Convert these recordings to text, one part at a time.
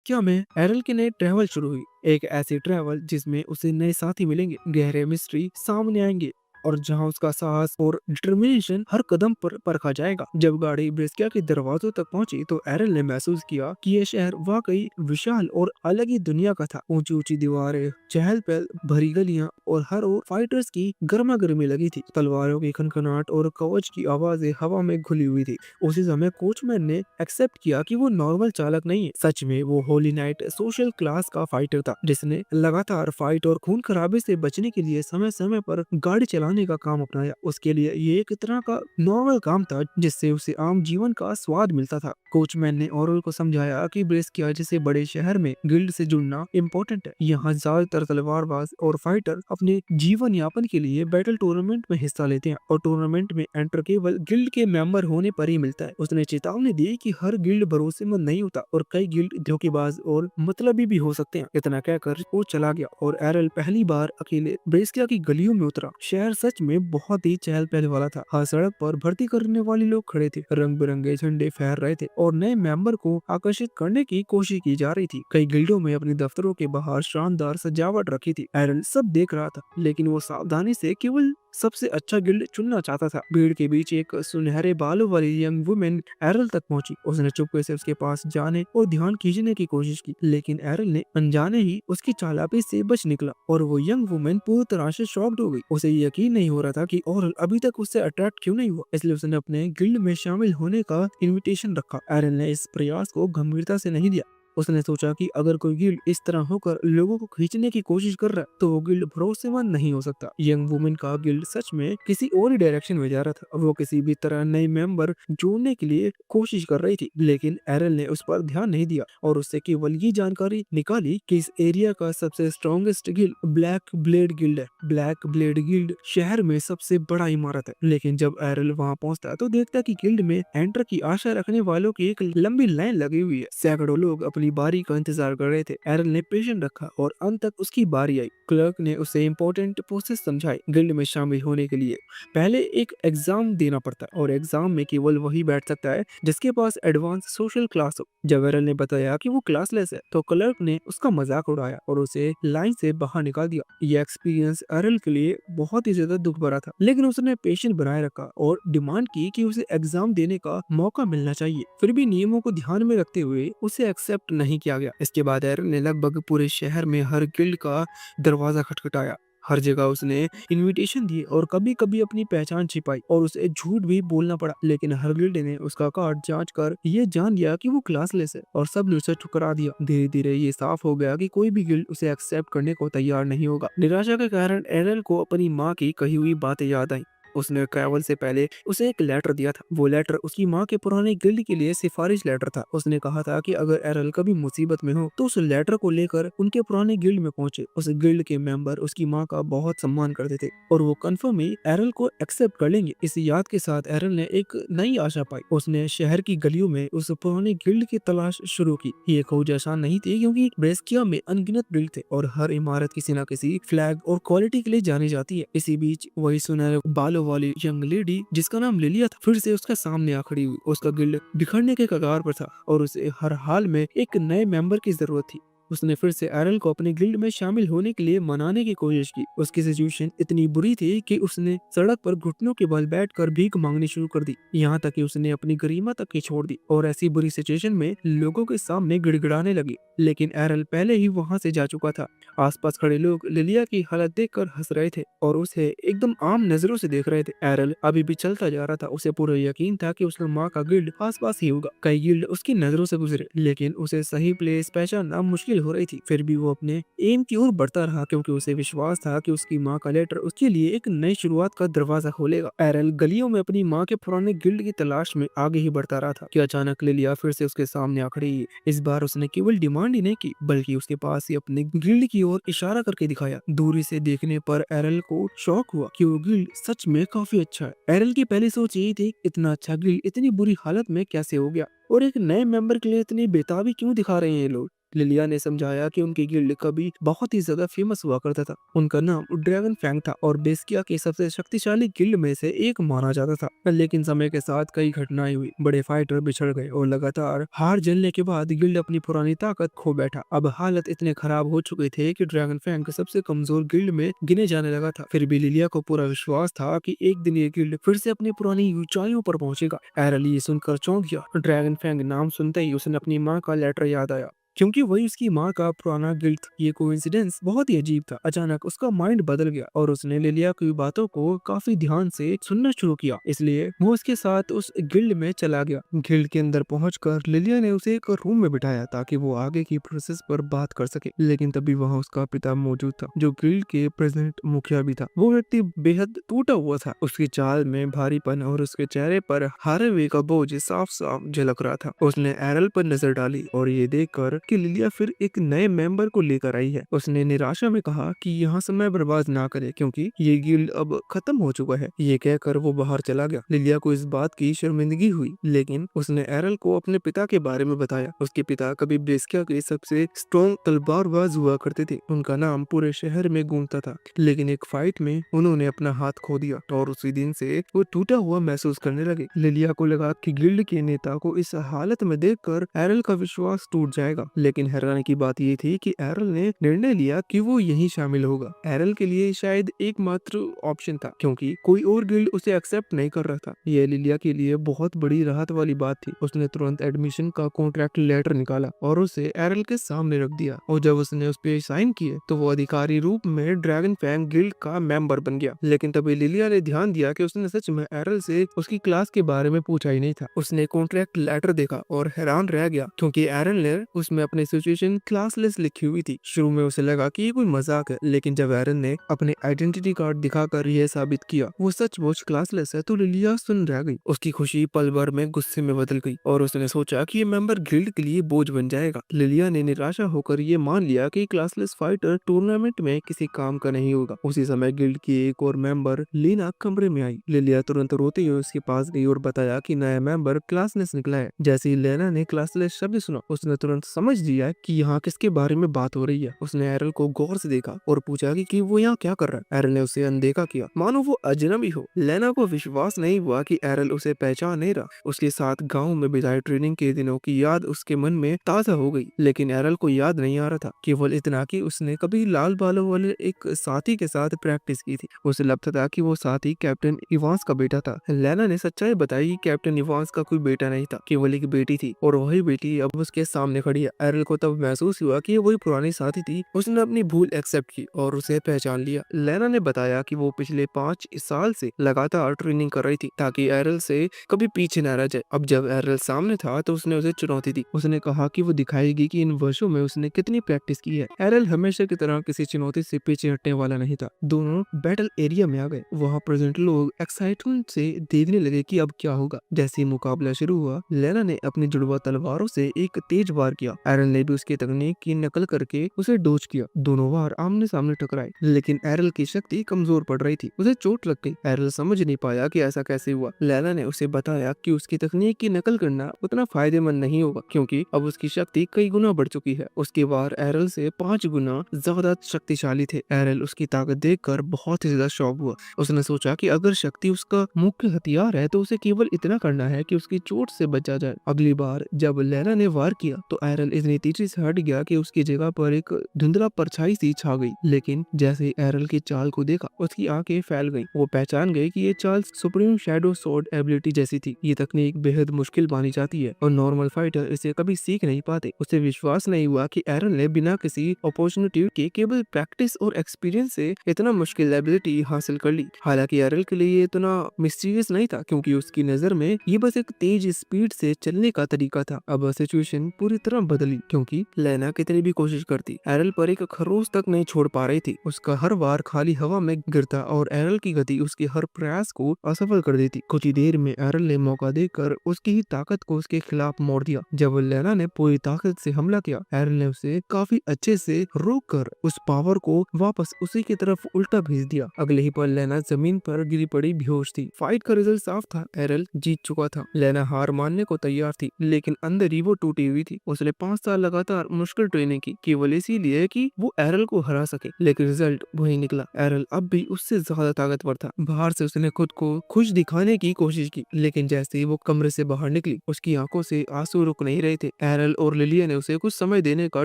क्या में एरल के नए ट्रैवल शुरू हुई। एक ऐसी ट्रैवल जिसमें उसे नए साथी मिलेंगे, गहरे मिस्ट्री सामने आएंगे और जहां उसका साहस और डिटर्मिनेशन हर कदम पर परखा जाएगा। जब गाड़ी ब्रेस्किया के दरवाजों तक पहुंची तो एरल ने महसूस किया कि यह शहर वाकई विशाल और अलग ही दुनिया का था। ऊंची ऊंची दीवारें, चहल पहल भरी गलियां और हर ओर फाइटर्स की गर्मा गर्मी लगी थी। तलवारों की खनखनाट और कवच की आवाजें हवा में घुली हुई थी। उसी समय कोचमैन ने एक्सेप्ट किया कि वो नॉर्मल चालक नहीं है, सच में वो होली नाइट सोशल क्लास का फाइटर था, जिसने लगातार फाइट और खून खराबे से बचने के लिए समय समय पर गाड़ी चलाने का काम अपनाया। उसके लिए ये एक तरह का नॉर्मल काम था जिससे उसे आम जीवन का स्वाद मिलता था। कोचमैन ने ओरल को समझाया कि ब्रेस्किया जैसे बड़े शहर में गिल्ड से जुड़ना इम्पोर्टेंट है। यहाँ ज्यादातर तलवारबाज और फाइटर अपने जीवन यापन के लिए बैटल टूर्नामेंट में हिस्सा लेते हैं और टूर्नामेंट में एंटर केवल गिल्ड के मेंबर होने पर ही मिलता है। उसने चेतावनी दी कि हर गिल्ड भरोसेमंद नहीं होता और कई गिल्ड धोखेबाज और मतलबी भी हो सकते हैं। इतना कहकर वो चला गया और एरल पहली बार अकेले ब्रेस्किया की गलियों में उतरा। शहर सच में बहुत ही चहल पहल वाला था। हर सड़क पर भर्ती करने वाले लोग खड़े थे, रंग बिरंगे झंडे फहर रहे थे और नए मेंबर को आकर्षित करने की कोशिश की जा रही थी। कई गिल्डों में अपने दफ्तरों के बाहर शानदार सजावट रखी थी। एरल सब देख रहा था, लेकिन वो सावधानी से केवल सबसे अच्छा गिल्ड चुनना चाहता था। भीड़ के बीच एक सुनहरे बालों वाली यंग वुमेन एरल तक पहुंची। उसने चुपके से उसके पास जाने और ध्यान खींचने की कोशिश की, लेकिन एरल ने अनजाने ही उसकी चालाकी से बच निकला और वो यंग वुमेन पूरी तरह से शॉक्ड हो गई। उसे यकीन नहीं हो रहा था कि ओरल अभी तक उससे अट्रैक्ट क्यों नहीं हुआ, इसलिए उसने अपने गिल्ड में शामिल होने का इनविटेशन रखा। एरल ने इस प्रयास को गंभीरता से नहीं लिया। उसने सोचा कि अगर कोई गिल्ड इस तरह होकर लोगों को खींचने की कोशिश कर रहा है तो वो गिल्ड भरोसेमंद नहीं हो सकता। यंग वुमेन का गिल्ड सच में किसी और ही डायरेक्शन में जा रहा था। वो किसी भी तरह नए मेंबर जोड़ने के लिए कोशिश कर रही थी, लेकिन एरल ने उस पर ध्यान नहीं दिया और उससे केवल ये जानकारी निकाली कि इस एरिया का सबसे strongest guild black blade guild है। ब्लैक ब्लेड गिल्ड शहर में सबसे बड़ा इमारत है, लेकिन जब एरल वहां पहुंचता तो देखता कि गिल्ड में एंटर की आशा रखने वालों की एक लंबी लाइन लगी हुई है। सैकड़ों लोग अपनी बारी का इंतजार कर रहे थे। एरल ने पेशेंट रखा और अंत तक उसकी बारी आई। क्लर्क ने उसे इम्पोर्टेंट प्रोसेस समझाई। गिल्ड में शामिल होने के लिए पहले एक एग्जाम देना पड़ता है और एग्जाम में केवल वही बैठ सकता है जिसके पास एडवांस सोशल क्लास हो। जब एरल ने बताया कि वो क्लासलेस है तो क्लर्क ने उसका मजाक उड़ाया और उसे लाइन से बाहर निकाल दिया। यह एक्सपीरियंस एरल के लिए बहुत ही ज्यादा दुख भरा था, लेकिन उसने पेशेंट बनाए रखा और डिमांड की कि उसे एग्जाम देने का मौका मिलना चाहिए। फिर भी नियमों को ध्यान में रखते हुए उसे एक्सेप्ट नहीं किया गया। इसके बाद एरल ने लगभग पूरे शहर में हर गिल्ड का दरवाजा खटखटाया। हर जगह उसने इनविटेशन दिए और कभी कभी अपनी पहचान छिपाई और उसे झूठ भी बोलना पड़ा, लेकिन हर गिल्ड ने उसका कार्ड जांच कर ये जान लिया कि वो क्लासलेस है और सब ने उसे ठुकरा दिया। धीरे धीरे ये साफ हो गया कि कोई भी गिल्ड उसे एक्सेप्ट करने को तैयार नहीं होगा। निराशा के कारण एरल को अपनी माँ की कही हुई बातें याद आई। उसने ट्रैवल से पहले उसे एक लेटर दिया था। वो लेटर उसकी माँ के पुराने गिल्ड के लिए सिफारिश लेटर था। उसने कहा था कि अगर एरल कभी मुसीबत में हो तो उस लेटर को लेकर उनके पुराने गिल्ड में पहुंचे। उस गिल्ड के मेंबर उसकी माँ का बहुत सम्मान करते थे और वो कंफर्म ही एरल को एक्सेप्ट कर लेंगे। इस याद के साथ एरल ने एक नई आशा पाई। उसने शहर की गलियों में उस पुराने गिल्ड की तलाश शुरू की। ये खोज आसान नहीं थी क्योंकि ब्रेस्किया में अनगिनत गिल्ड थे और हर इमारत किसी न किसी फ्लैग और क्वालिटी के लिए जानी जाती है। इसी बीच वही सुनहरे बालों वाली यंग लेडी जिसका नाम लिलिया था फिर से उसका सामने आ खड़ी हुई। उसका गिल्ड बिखरने के कगार पर था और उसे हर हाल में एक नए मेंबर की जरूरत थी। उसने फिर से एरल को अपने गिल्ड में शामिल होने के लिए मनाने की कोशिश की। उसकी सिचुएशन इतनी बुरी थी कि उसने सड़क पर घुटनों के बल बैठकर भीख मांगनी शुरू कर दी, यहाँ तक कि उसने अपनी गरिमा तक की छोड़ दी और ऐसी बुरी सिचुएशन में लोगों के सामने गिड़गिड़ाने लगी। लेकिन एरल पहले ही वहां से जा चुका था। आसपास खड़े लोग लिलिया की हालत देखकर हंस रहे थे और उसे एकदम आम नजरों से देख रहे थे। एरल अभी भी चलता जा रहा था। उसे पूरा यकीन था कि उसकी माँ का गिल्ड आसपास ही होगा। कई गिल्ड उसकी नजरों से गुजरे, लेकिन उसे सही प्लेस पहचानना मुश्किल हो रही थी। फिर भी वो अपने एम की ओर बढ़ता रहा क्योंकि उसे विश्वास था कि उसकी माँ का लेटर उसके लिए एक नई शुरुआत का दरवाजा खोलेगा। एरल गलियों में अपनी माँ के पुराने गिल्ड की तलाश में आगे ही बढ़ता रहा था कि अचानक लिलिया फिर से उसके सामने आ खड़ी। इस बार उसने केवल डिमांड ही नहीं की बल्कि उसके पास ही अपने गिल्ड की ओर इशारा करके दिखाया। दूरी से देखने पर एरल को शौक हुआ कि वो गिल्ड सच में काफी अच्छा है। एरल की पहली सोच यही थी, इतना अच्छा गिल्ड इतनी बुरी हालत में कैसे हो गया और एक नए मेंबर के लिए इतनी बेताबी क्यों दिखा रहे हैं ये लोग। लिलिया ने समझाया कि उनकी गिल्ड कभी बहुत ही ज्यादा फेमस हुआ करता था। उनका नाम ड्रैगन फैंग था और बेस्किया के सबसे शक्तिशाली गिल्ड में से एक माना जाता था। लेकिन समय के साथ कई घटनाएं हुई, बड़े फाइटर बिछड़ गए और लगातार हार झेलने के बाद गिल्ड अपनी पुरानी ताकत खो बैठा। अब हालत इतने खराब हो चुके थे कि ड्रैगन फैंग सबसे कमजोर गिल्ड में गिने जाने लगा था। फिर भी लिलिया को पूरा विश्वास था कि एक दिन ये गिल्ड फिर से अपनी पुरानी ऊंचाइयों पर पहुंचेगा। एरल ये सुनकर चौंक गया। ड्रैगन फैंग नाम सुनते ही उसे अपनी माँ का लेटर याद आया, क्योंकि वही उसकी माँ का पुराना गिल्ड था। ये कोइंसिडेंस बहुत ही अजीब था। अचानक उसका माइंड बदल गया और उसने लिलिया की बातों को काफी ध्यान से सुनना शुरू किया, इसलिए वो उसके साथ उस गिल्ड में चला गया। गिल्ड के अंदर पहुंचकर लिलिया ने उसे एक रूम में बिठाया ताकि वो आगे की प्रोसेस पर बात कर सके। लेकिन तभी वहाँ उसका पिता मौजूद था, जो गिल्ड के प्रेसिडेंट मुखिया भी था। वो व्यक्ति बेहद टूटा हुआ था। उसकी चाल में भारीपन और उसके चेहरे पर हारे हुए का बोझ साफ साफ झलक रहा था। उसने एरल पर नजर डाली और ये देखकर कि लिलिया फिर एक नए मेंबर को लेकर आई है, उसने निराशा में कहा कि यहाँ समय बर्बाद ना करे, क्योंकि ये गिल्ड अब खत्म हो चुका है। ये कहकर वो बाहर चला गया। लिलिया को इस बात की शर्मिंदगी हुई, लेकिन उसने एरल को अपने पिता के बारे में बताया। उसके पिता कभी बेस्किया के सबसे स्ट्रॉन्ग तलवारबाज हुआ करते थे। उनका नाम पूरे शहर में गूंजता था, लेकिन एक फाइट में उन्होंने अपना हाथ खो दिया और उसी दिन से वो टूटा हुआ महसूस करने लगे। लिलिया को लगा कि गिल्ड के नेता को इस हालत में देखकर एरल का विश्वास टूट जाएगा। लेकिन हैरानी की बात ये थी कि एरल ने निर्णय लिया कि वो यहीं शामिल होगा। एरल के लिए शायद एकमात्र ऑप्शन था, क्योंकि कोई और गिल्ड उसे एक्सेप्ट नहीं कर रहा था। यह लिलिया के लिए बहुत बड़ी राहत वाली बात थी। उसने तुरंत एडमिशन का कॉन्ट्रैक्ट लेटर निकाला और उसे एरल के सामने रख दिया, और जब उसने उस पे साइन किए तो वो अधिकारी रूप में ड्रैगन फैंग गिल्ड का मेंबर बन गया। लेकिन तभी लिलिया ने ध्यान दिया कि उसने सच में एरल से उसकी क्लास के बारे में पूछा ही नहीं था। उसने कॉन्ट्रैक्ट लेटर देखा और हैरान रह गया, क्योंकि एरल ने उसमें अपनी सिचुएशन क्लासलेस लिखी हुई थी। शुरू में उसे लगा कि ये कोई मजाक है, लेकिन जब एरन ने अपने आइडेंटिटी कार्ड दिखाकर यह साबित किया वो सचमुच क्लासलेस है, तो लिलिया सुन रह गई। उसकी खुशी पल भर में गुस्से में बदल गई और उसने सोचा कि ये मेंबर गिल्ड के लिए बोझ बन जाएगा। लिलिया ने निराशा होकर ये मान लिया कि क्लासलेस फाइटर टूर्नामेंट में किसी काम का नहीं होगा। उसी समय गिल्ड की एक और मेंबर लीना कमरे में आई। लिलिया तुरंत रोते हुए उसके पास गई और बताया कि नया मेंबर क्लासलेस निकला है। जैसे ही लेना ने क्लासलेस शब्द सुना, उसने तुरंत समझ लिया कि यहाँ किसके बारे में बात हो रही है। उसने एरल को गौर से देखा और पूछा कि वो यहाँ क्या कर रहा है। एरल ने उसे अनदेखा किया, मानो वो अजनबी हो। लेना को विश्वास नहीं हुआ कि एरल उसे पहचान नहीं रहा। उसके साथ गांव में बिताए ट्रेनिंग के दिनों की याद उसके मन में ताजा हो गई, लेकिन एरल को याद नहीं आ रहा था, केवल इतना कि उसने कभी लाल बालों वाले एक साथी के साथ प्रैक्टिस की थी। उसे लगता था कि वो साथी कैप्टन इवांस का बेटा था। लेना ने सच्चाई बताई कि कैप्टन इवांस का कोई बेटा नहीं था, केवल एक बेटी थी, और वही बेटी अब उसके सामने खड़ी है। एरल को तब महसूस हुआ कि वही पुरानी साथी थी। उसने अपनी भूल एक्सेप्ट की और उसे पहचान लिया। लेना ने बताया कि वो पिछले 5 साल से लगातार ट्रेनिंग कर रही थी ताकि एरल से कभी पीछे न रह जाए। अब जब एरल सामने था तो उसने उसे चुनौती दी। उसने कहा कि वो दिखाएगी कि इन वर्षों में उसने कितनी प्रैक्टिस की है। एरल हमेशा की तरह किसी चुनौती से पीछे हटने वाला नहीं था। दोनों बैटल एरिया में आ गए। वहाँ प्रेजेंट लोग एक्साइटमेंट से देखने लगे कि अब क्या होगा। जैसे ही मुकाबला शुरू हुआ, लेना ने अपनी जुड़वा तलवारों से एक तेज वार किया। एरल ने भी उसकी तकनीक की नकल करके उसे डोज किया। दोनों वार आमने सामने टकराए, लेकिन एरल की शक्ति कमजोर पड़ रही थी। उसे चोट लग गई। एरल समझ नहीं पाया कि ऐसा कैसे हुआ। लेना ने उसे बताया कि उसकी तकनीक की नकल करना उतना फायदेमंद नहीं होगा, क्योंकि अब उसकी शक्ति कई गुना बढ़ चुकी है। उसके वार एरल से 5 गुना ज्यादा शक्तिशाली थे। एरल उसकी ताकत देखकर बहुत ही ज्यादा शॉक हुआ। उसने सोचा कि अगर शक्ति उसका मुख्य हथियार है तो उसे केवल इतना करना है कि उसकी चोट से बचा जाए। अगली बार जब लेना ने वार किया तो एरल इतनी तेजी से हट गया कि उसकी जगह पर एक धुंधला परछाई सी छा गई। लेकिन जैसे ही एरल की चाल को देखा, उसकी आंखें फैल गईं। वो पहचान गई कि ये चाल सुप्रीम शैडो स्वॉर्ड एबिलिटी जैसी थी। ये तकनीक बेहद मुश्किल मानी जाती है और नॉर्मल फाइटर इसे कभी सीख नहीं पाते। उसे विश्वास नहीं हुआ कि एरल ने बिना किसी अपॉर्चुनिटी के केवल प्रैक्टिस और एक्सपीरियंस से इतना मुश्किल एबिलिटी हासिल कर ली। हालांकि एरल के लिए ये इतना मिस्टीरियस नहीं था, क्योंकि उसकी नजर में ये बस एक तेज स्पीड से चलने का तरीका था। अब सिचुएशन पूरी तरह बदली, क्योंकि लेना कितनी भी कोशिश करती, एरल पर एक खरोच तक नहीं छोड़ पा रही थी। उसका हर वार खाली हवा में गिरता और एरल की गति उसके हर प्रयास को असफल कर देती। कुछ ही देर में एरल ने मौका देकर उसकी ही ताकत को उसके खिलाफ मोड़ दिया। जब लेना ने पूरी ताकत से हमला किया, एरल ने उसे काफी अच्छे से रोक कर उस पावर को वापस उसी की तरफ उल्टा भेज दिया। अगले ही पल लेना जमीन पर गिरी पड़ी बेहोश थी। फाइट का रिजल्ट साफ था, एरल जीत चुका था। लेना हार मानने को तैयार थी, लेकिन अंदर ही वो टूटी हुई थी। उसने 5 साल लगातार मुश्किल ट्रेनिंग की, केवल इसीलिए कि वो एरल को हरा सके। लेकिन रिजल्ट वही निकला, एरल अब भी उससे ज्यादा ताकतवर था। बाहर से उसने खुद को खुश दिखाने की कोशिश की, लेकिन जैसे ही वो कमरे से बाहर निकली, उसकी आंखों से आंसू रुक नहीं रहे थे। एरल और लिलिया ने उसे कुछ समय देने का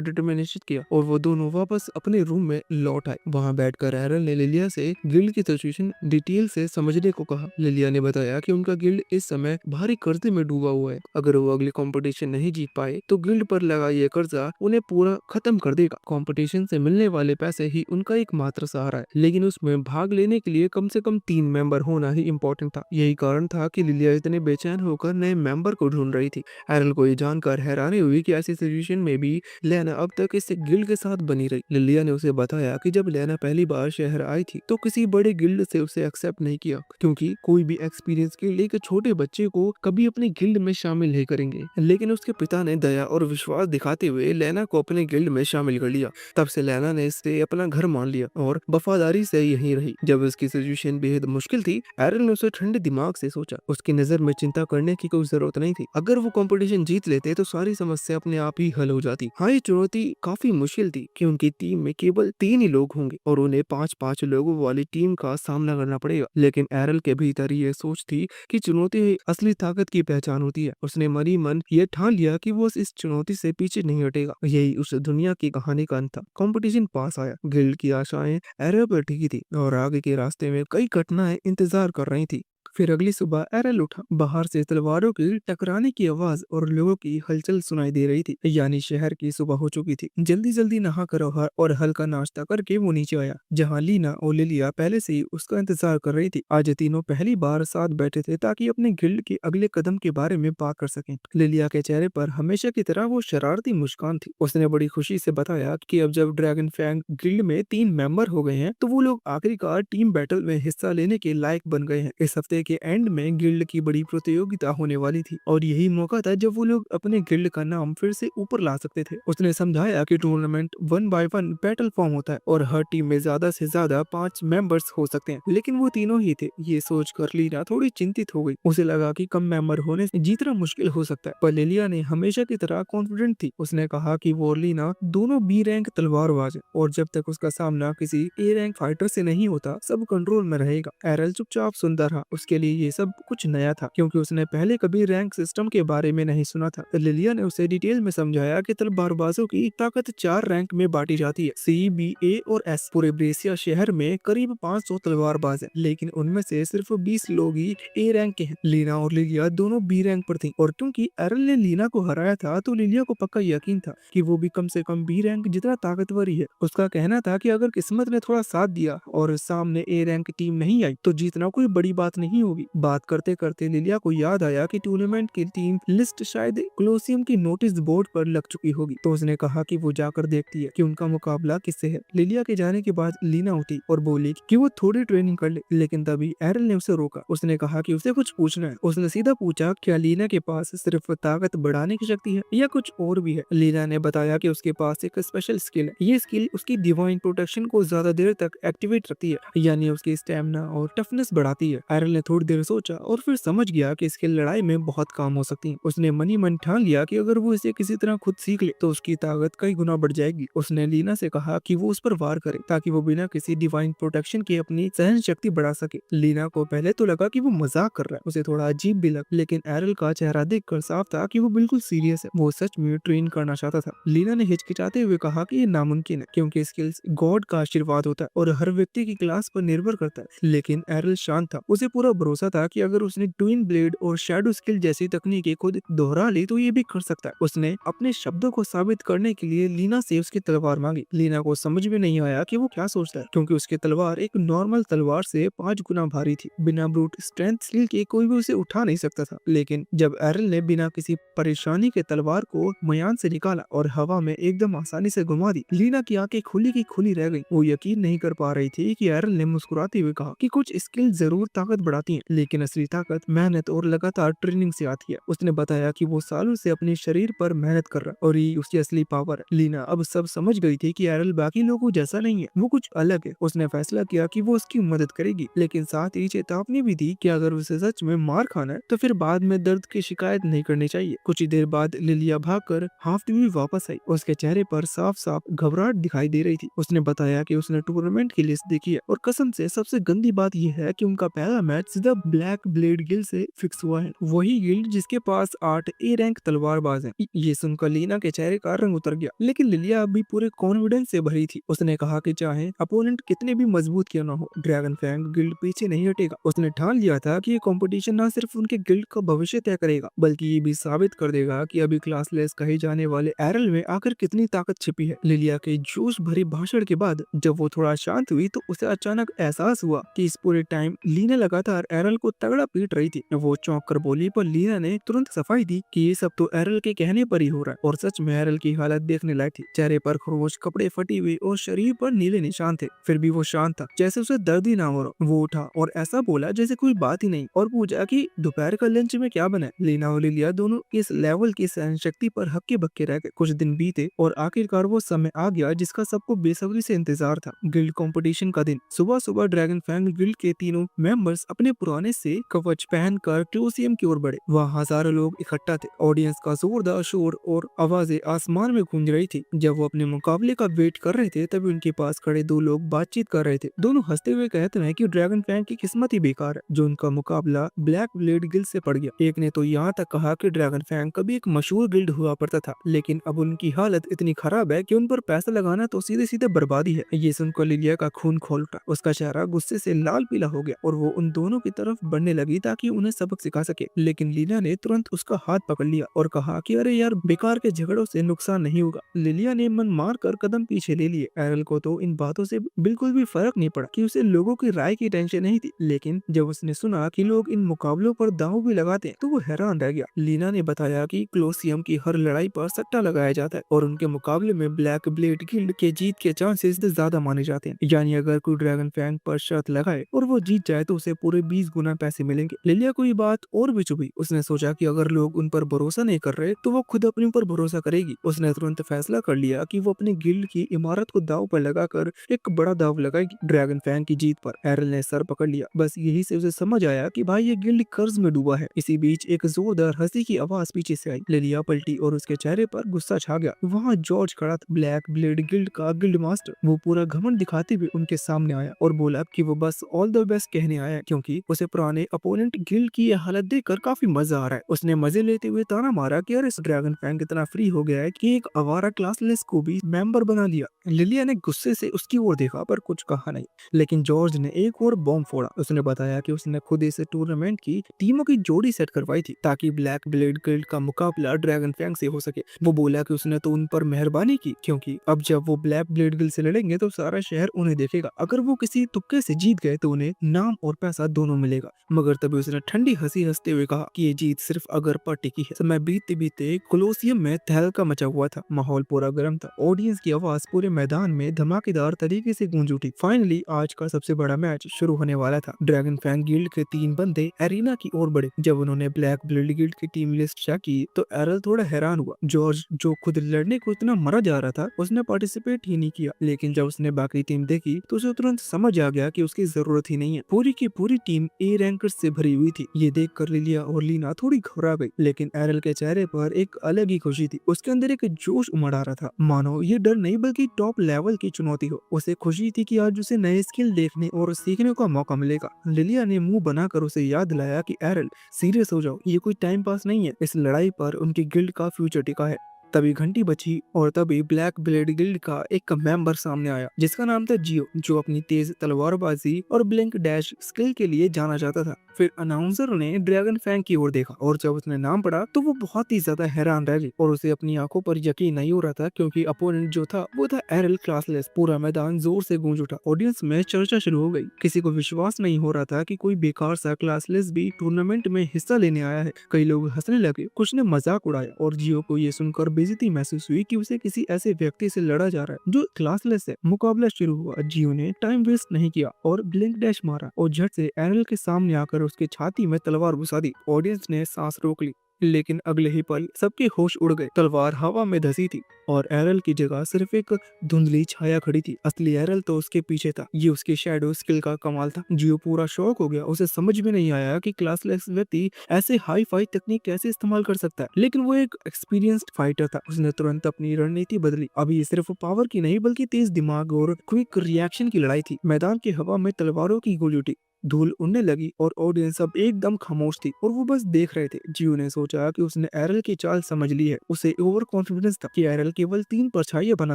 डिटर्मिनेशन किया और वो दोनों वापस अपने रूम में लौट आए। वहां बैठकर एरल ने लिलिया से गिल्ड की सिचुएशन डिटेल से समझने को कहा। लिलिया ने बताया कि उनका गिल्ड इस समय भारी कर्जे में डूबा हुआ है। अगर वो अगली कंपटीशन नहीं जीत पाए तो गिल्ड पर लगा ये कर्जा उन्हें पूरा खत्म कर देगा। कंपटीशन से मिलने वाले पैसे ही उनका एकमात्र सहारा है, लेकिन उसमें भाग लेने के लिए कम से कम 3 मेंबर होना ही इम्पोर्टेंट था। यही कारण था कि लिलिया इतने बेचैन होकर नए मेंबर को ढूंढ रही थी। एरल को ये जानकर हैरानी हुई कि ऐसी सिचुएशन में भी लेना अब तक इस गिल्ड के साथ बनी रही। लिलिया ने उसे बताया कि जब लेना पहली बार शहर आई थी तो किसी बड़े गिल्ड से उसे एक्सेप्ट नहीं किया, क्योंकि कोई भी एक्सपीरियंस गिल्ड एक छोटे बच्चे को कभी अपने गिल्ड में शामिल नहीं करेंगे। लेकिन उसके पिता ने दया और विश्वास दिखाते हुए लेना को अपने गिल्ड में शामिल कर लिया। तब से लेना ने इसे अपना घर मान लिया और वफादारी से यहीं रही। जब उसकी सिचुएशन बेहद मुश्किल थी, एरल ने उसे ठंडे दिमाग से सोचा। उसकी नजर में चिंता करने की कोई जरूरत नहीं थी। अगर वो कंपटीशन जीत लेते तो सारी समस्या अपने आप ही हल हो जाती। हाँ, ये चुनौती काफी मुश्किल थी कि उनकी टीम में केवल 3 ही लोग होंगे और उन्हें 5-5 लोगों वाली टीम का सामना करना पड़ेगा। लेकिन एरल के भीतर ये सोच थी कि चुनौती ही असली ताकत की पहचान होती है। उसने मन ही मन ये ठान लिया कि वो इस चुनौती से पीछे नहीं हटेगा। यही उस दुनिया की कहानी का अंत था। कंपटीशन पास आया, गिल्ड की आशाएं एरल पर टिकी थी और आगे के रास्ते में कई घटनाएं इंतजार कर रही थी। फिर अगली सुबह एरल उठा। बाहर से तलवारों की टकराने की आवाज और लोगों की हलचल सुनाई दे रही थी, यानी शहर की सुबह हो चुकी थी। जल्दी जल्दी नहा कर और हल्का नाश्ता करके वो नीचे आया, जहाँ लीना और लिलिया पहले से ही उसका इंतजार कर रही थी। आज तीनों पहली बार साथ बैठे थे ताकि अपने गिल्ड के अगले कदम के बारे में बात कर सकें। लिलिया के चेहरे पर हमेशा की तरह वो शरारती मुस्कान थी। उसने बड़ी खुशी से बताया कि अब जब ड्रैगन फैंग गिल्ड में 3 मेंबर हो गए हैं तो वो लोग आखिरकार टीम बैटल में हिस्सा लेने के लायक बन गए हैं। इस हफ्ते के एंड में गिल्ड की बड़ी प्रतियोगिता होने वाली थी और यही मौका था जब वो लोग अपने गिल्ड का नाम फिर से ऊपर ला सकते थे। उसने समझाया कि टूर्नामेंट 1 बाय 1 बैटल फॉर्म होता है और हर टीम में ज्यादा से ज्यादा 5 मेंबर्स हो सकते हैं, लेकिन वो तीनों ही थे। ये सोच कर लीना थोड़ी चिंतित हो गई। उसे लगा कि कम मेंबर होने से जीतना मुश्किल हो सकता है, पर लिलिया ने हमेशा की तरह कॉन्फिडेंट थी। उसने कहा कि वो और लीना दोनों बी रैंक तलवारबाज हैं और जब तक उसका सामना किसी ए रैंक फाइटर से नहीं होता सब कंट्रोल में रहेगा। एरल चुपचाप सुनता रहा। उसके लिए ये सब कुछ नया था, क्योंकि उसने पहले कभी रैंक सिस्टम के बारे में नहीं सुना था। लिलिया ने उसे डिटेल में समझाया कि तलवारबाजों की ताकत 4 रैंक में बांटी जाती है, सी, बी, ए और एस। पूरे ब्रेसिया शहर में करीब 500 तलवारबाज हैं, लेकिन उनमें से सिर्फ 20 लोग ही ए रैंक के हैं। लीना और लिलिया दोनों बी रैंक पर थीं और क्योंकि एरल ने लीना को हराया था तो लिलिया को पक्का यकीन था कि वो भी कम से कम बी रैंक जितना ताकतवर ही है। उसका कहना था कि अगर किस्मत ने थोड़ा साथ दिया और सामने ए रैंक टीम नहीं आई तो जीतना कोई बड़ी बात नहीं होगी। बात करते करते लिलिया को याद आया कि टूर्नामेंट की टीम लिस्ट शायद कोलोसियम की नोटिस बोर्ड पर लग चुकी होगी, तो उसने कहा कि वो जाकर देखती है कि उनका मुकाबला किससे है। लिलिया के जाने के बाद लीना उठी और बोली कि वो थोड़ी ट्रेनिंग कर ले, लेकिन तभी एरल ने उसे रोका। उसने कहा कि उसे कुछ पूछना है। उसने सीधा पूछा क्या लीना के पास सिर्फ ताकत बढ़ाने की शक्ति है या कुछ और भी है। लीना ने बताया कि उसके पास एक स्पेशल स्किल है। ये स्किल उसकी डिवाइन प्रोटेक्शन को ज्यादा देर तक एक्टिवेट रखती है, यानी उसकी स्टेमिना और टफनेस बढ़ाती है। एरल ने थोड़ी देर सोचा और फिर समझ गया कि इसकी लड़ाई में बहुत काम हो सकती है। उसने मन ही मन ठान लिया कि अगर वो इसे किसी तरह खुद सीख ले तो उसकी ताकत कई गुना बढ़ जाएगी। उसने लीना से कहा कि वो उस पर वार करे ताकि वो बिना किसी डिवाइन प्रोटेक्शन के अपनी सहन शक्ति बढ़ा सके। लीना को पहले तो लगा कि वो मजाक कर रहा है, उसे थोड़ा अजीब भी लगा, लेकिन एरल का चेहरा देखकर साफ था कि वो बिल्कुल सीरियस है। वो सच में ट्रेन करना चाहता था। लीना ने हिचकिचाते हुए कहा कि ये नामुमकिन है, क्योंकि स्किल्स गॉड का आशीर्वाद होता है और हर व्यक्ति की क्लास पर निर्भर करता है। लेकिन एरल शांत था। उसे पूरा भरोसा था कि अगर उसने ट्विन ब्लेड और शैडो स्किल जैसी तकनीकें खुद दोहरा ली तो ये भी कर सकता है। उसने अपने शब्दों को साबित करने के लिए लीना से उसकी तलवार मांगी। लीना को समझ में नहीं आया कि वो क्या सोचता है, क्योंकि उसकी तलवार एक नॉर्मल तलवार से 5 गुना भारी थी। बिना ब्रूट स्ट्रेंथ स्किल के कोई भी उसे उठा नहीं सकता था। लेकिन जब एरल ने बिना किसी परेशानी के तलवार को मयान से निकाला और हवा में एकदम आसानी से घुमा दी, लीना की आंखें खुली की खुली रह गई। वो यकीन नहीं कर पा रही थी कि एरल ने मुस्कुराते हुए कहा कि कुछ स्किल जरूर ताकत बढ़ाती होती है, लेकिन असली ताकत मेहनत और लगातार ट्रेनिंग से आती है। उसने बताया कि वो सालों से अपने शरीर पर मेहनत कर रहा है और ये उसकी असली पावर है। लीना अब सब समझ गई थी कि एरल बाकी लोगों जैसा नहीं है, वो कुछ अलग है। उसने फैसला किया कि वो उसकी मदद करेगी, लेकिन साथ ही चेतावनी भी दी कि अगर उसे सच में मार खाना है तो फिर बाद में दर्द की शिकायत नहीं करनी चाहिए। कुछ ही देर बाद लिलिया भागकर हाफ्ते में वापस आई। उसके चेहरे पर साफ साफ घबराहट दिखाई दे रही थी। उसने बताया कि उसने टूर्नामेंट की लिस्ट देखी है और कसम से सबसे गंदी बात यह है कि उनका पहला मैच सीधा ब्लैक ब्लेड गिल्ड से फिक्स हुआ है, वही गिल्ड जिसके पास 8 ए रैंक तलवारबाज हैं। ये सुनकर लीना के चेहरे का रंग उतर गया, लेकिन लिलिया अभी पूरे कॉन्फिडेंस से भरी थी। उसने कहा कि चाहे अपोनेंट कितने भी मजबूत क्यों ना हो, ड्रैगन फैंग गिल्ड पीछे नहीं हटेगा। उसने ठान लिया था कि ये कंपटीशन न सिर्फ उनके गिल्ड का भविष्य तय करेगा, बल्कि ये भी साबित कर देगा कि अभी क्लासलेस कहे जाने वाले एरल में आखिर कितनी ताकत छिपी है। लिलिया के जोश भरे भाषण के बाद जब वो थोड़ा शांत हुई तो उसे अचानक एहसास हुआ कि इस पूरे टाइम लीना लगातार एरल को तगड़ा पीट रही थी। वो चौंक कर बोली, पर लीना ने तुरंत सफाई दी कि ये सब तो एरल के कहने पर ही हो रहा है। और सच में एरल की हालत देखने लायक थी। चेहरे पर खरोच, कपड़े फटी हुई और शरीर पर नीले निशान थे, फिर भी वो शांत था, जैसे उसे दर्द ही ना हो रहा। वो उठा और ऐसा बोला जैसे कोई बात ही नहीं, और पूछा कि दोपहर का लंच में क्या बना है। लीना और लिलिया दोनों इस लेवल की सहन शक्ति पर हक्के बक्के रह गए। कुछ दिन बीते और आखिरकार वो समय आ गया जिसका सबको बेसब्री से इंतजार था। गिल्ड कंपटीशन का दिन। सुबह सुबह ड्रैगन फैंग गिल्ड के तीनों मेंबर्स अपने पुराने से कवच पहनकर क्लोसियम की ओर बढ़े। वहाँ हजारों लोग इकट्ठा थे। ऑडियंस का जोरदार शोर और आवाजें आसमान में गूंज रही थी। जब वो अपने मुकाबले का वेट कर रहे थे तभी उनके पास खड़े दो लोग बातचीत कर रहे थे। दोनों हंसते हुए कहते हैं कि ड्रैगन फैंग की किस्मत ही बेकार है जो उनका मुकाबला ब्लैक ब्लेड गिल्ड से पड़ गया। एक ने तो यहाँ तक कहा कि ड्रैगन फैंग कभी एक मशहूर गिल्ड हुआ करता था, लेकिन अब उनकी हालत इतनी खराब है कि उन पर पैसा लगाना तो सीधे सीधे बर्बादी है। ये सुनकर लिलिया का खून खोल उठा। उसका चेहरा गुस्से से लाल पीला हो गया और वो उन दोनों की तरफ बढ़ने लगी ताकि उन्हें सबक सिखा सके, लेकिन लीना ने तुरंत उसका हाथ पकड़ लिया और कहा कि अरे यार, बेकार के झगड़ों से नुकसान नहीं होगा। लिलिया ने मन मार कर कदम पीछे ले लिए। एरल को तो इन बातों से बिल्कुल भी फर्क नहीं पड़ा कि उसे लोगों की राय की टेंशन नहीं थी, लेकिन जब उसने सुना कि लोग इन मुकाबलों पर दांव भी लगाते हैं तो वो हैरान रह गया। लीना ने बताया कि क्लोसियम की हर लड़ाई पर सट्टा लगाया जाता है और उनके मुकाबले में ब्लैक ब्लेड गिल्ड के जीत के चांसेस ज्यादा माने जाते हैं। यानी अगर कोई ड्रैगन फैंग पर शर्त लगाए और वो जीत जाए तो उसे पूरे 20 गुना पैसे मिलेंगे। लिलिया को ये बात और भी चुभी। उसने सोचा कि अगर लोग उन पर भरोसा नहीं कर रहे तो वो खुद अपने ऊपर भरोसा करेगी। उसने तुरंत फैसला कर लिया कि वो अपनी गिल्ड की इमारत को दाव पर लगाकर एक बड़ा दाव लगाएगी ड्रैगन फैंग की जीत पर। एरल ने सर पकड़ लिया। बस यही से उसे समझ आया कि भाई ये गिल्ड कर्ज में डूबा है। इसी बीच एक जोरदार हंसी की आवाज पीछे से आई। लिलिया पलटी और उसके चेहरे पर गुस्सा छा गया। वहाँ जॉर्ज खड़ा था, ब्लैक ब्लेड गिल्ड का गिल्ड मास्टर। वो पूरा घमंड दिखाते हुए उनके सामने आया और बोला कि वो बस ऑल द बेस्ट कहने आया है, क्योंकि उसे पुराने अपोनेंट गिल्ड की यह हालत देखकर काफी मजा आ रहा है। उसने मजे लेते हुए ताना मारा कि अरे, इस ड्रैगन फैंग इतना फ्री हो गया है कि एक आवारा क्लासलेस को भी मेंबर बना दिया। लिलिया ने गुस्से से उसकी ओर देखा पर कुछ कहा नहीं, लेकिन जॉर्ज ने एक और बॉम्ब फोड़ा। उसने बताया कि उसने खुद इस टूर्नामेंट की टीमों की जोड़ी सेट करवाई थी ताकि ब्लैक ब्लेड गिल्ड का मुकाबला ड्रैगन फैंग से हो सके। वो बोला कि उसने तो उन पर मेहरबानी की, क्योंकि अब जब वो ब्लैक ब्लेड गिल्ड से लड़ेंगे तो सारा शहर उन्हें देखेगा। अगर वो किसी तुक्के से जीत गए तो उन्हें नाम और पैसा दोनों मिलेगा। मगर तभी उसने ठंडी हंसी हंसते हुए कहा कि ये जीत सिर्फ अगर पर टिकी है। समय बीतते बीते कोलोसियम में तहलका मचा हुआ था। माहौल पूरा गर्म था। ऑडियंस की आवाज पूरे मैदान में धमाकेदार तरीके से गूंज उठी। फाइनली आज का सबसे बड़ा मैच शुरू होने वाला था। ड्रैगन फैंग गिल्ड के 3 बंदे एरिना की ओर बढ़े। जब उन्होंने ब्लैक ब्लेड गिल्ड की टीम लिस्ट चेक की तो एरल थोड़ा हैरान हुआ। जॉर्ज, जो खुद लड़ने को इतना मरा जा रहा था, उसने पार्टिसिपेट ही नहीं किया, लेकिन जब उसने बाकी टीम देखी तो उसे तुरंत समझ आ गया कि उसकी जरूरत ही नहीं है। पूरी की पूरी टीम ए रैंकर्स से भरी हुई थी। ये देख कर लिलिया और लीना थोड़ी घबरा गई, लेकिन एरल के चेहरे पर एक अलग ही खुशी थी। उसके अंदर एक जोश उमड़ आ रहा था, मानो ये डर नहीं बल्कि टॉप लेवल की चुनौती हो। उसे खुशी थी कि आज उसे नए स्किल देखने और सीखने का मौका मिलेगा। लिलिया ने मुंह बनाकर उसे याद दिलाया कि एरल, सीरियस हो जाओ, ये कोई टाइम पास नहीं है। इस लड़ाई पर उनकी गिल्ड का फ्यूचर टिका है। तभी घंटी बची और तभी ब्लैक ब्लेड गिल्ड का एक मेंबर सामने आया जिसका नाम था जियो, जो अपनी तेज तलवारबाजी और ब्लिंक डैश स्किल के लिए जाना जाता था। फिर अनाउंसर ने ड्रैगन फैंग की ओर देखा और जब उसने नाम पढ़ा तो वो बहुत ही ज्यादा हैरान रह गई और उसे अपनी आंखों पर यकीन नहीं हो रहा था, क्योंकि अपोनेंट जो था वो था एरल क्लासलेस। पूरा मैदान जोर से गूंज उठा। ऑडियंस में चर्चा शुरू हो गई। किसी को विश्वास नहीं हो रहा था कि कोई बेकार सा क्लासलेस भी टूर्नामेंट में हिस्सा लेने आया है। कई लोग हंसने लगे, कुछ ने मजाक उड़ाया और जियो को ये सुनकर बेइज्जती महसूस हुई कि उसे किसी ऐसे व्यक्ति से लड़ा जा रहा है जो क्लासलेस है। मुकाबला शुरू हुआ। जियो ने टाइम वेस्ट नहीं किया और ब्लिंक डैश मारा और झट से एरल के सामने आकर उसके छाती में तलवार घुसा दी। ऑडियंस ने सांस रोक ली, लेकिन अगले ही पल सबके होश उड़ गए। तलवार हवा में धसी थी और एरल की जगह सिर्फ एक धुंधली छाया खड़ी थी। असली एरल तो उसके पीछे था। ये उसकी शैडो स्किल का कमाल था। जियो पूरा शॉक हो गया। उसे समझ में नहीं आया कि क्लासलेस व्यक्ति ऐसे हाई फाई तकनीक कैसे इस्तेमाल कर सकता है, लेकिन वो एक एक्सपीरियंस्ड फाइटर था। उसने तुरंत अपनी रणनीति बदली। अभी ये सिर्फ पावर की नहीं बल्कि तेज दिमाग और क्विक रिएक्शन की लड़ाई थी। मैदान की हवा में तलवारों की गोली उठी, धूल उड़ने लगी और ऑडियंस अब एकदम खामोश थी और वो बस देख रहे थे। जियो ने सोचा कि उसने एरल की चाल समझ ली है। उसे ओवर कॉन्फिडेंस था कि एरल केवल 3 परछाइयां बना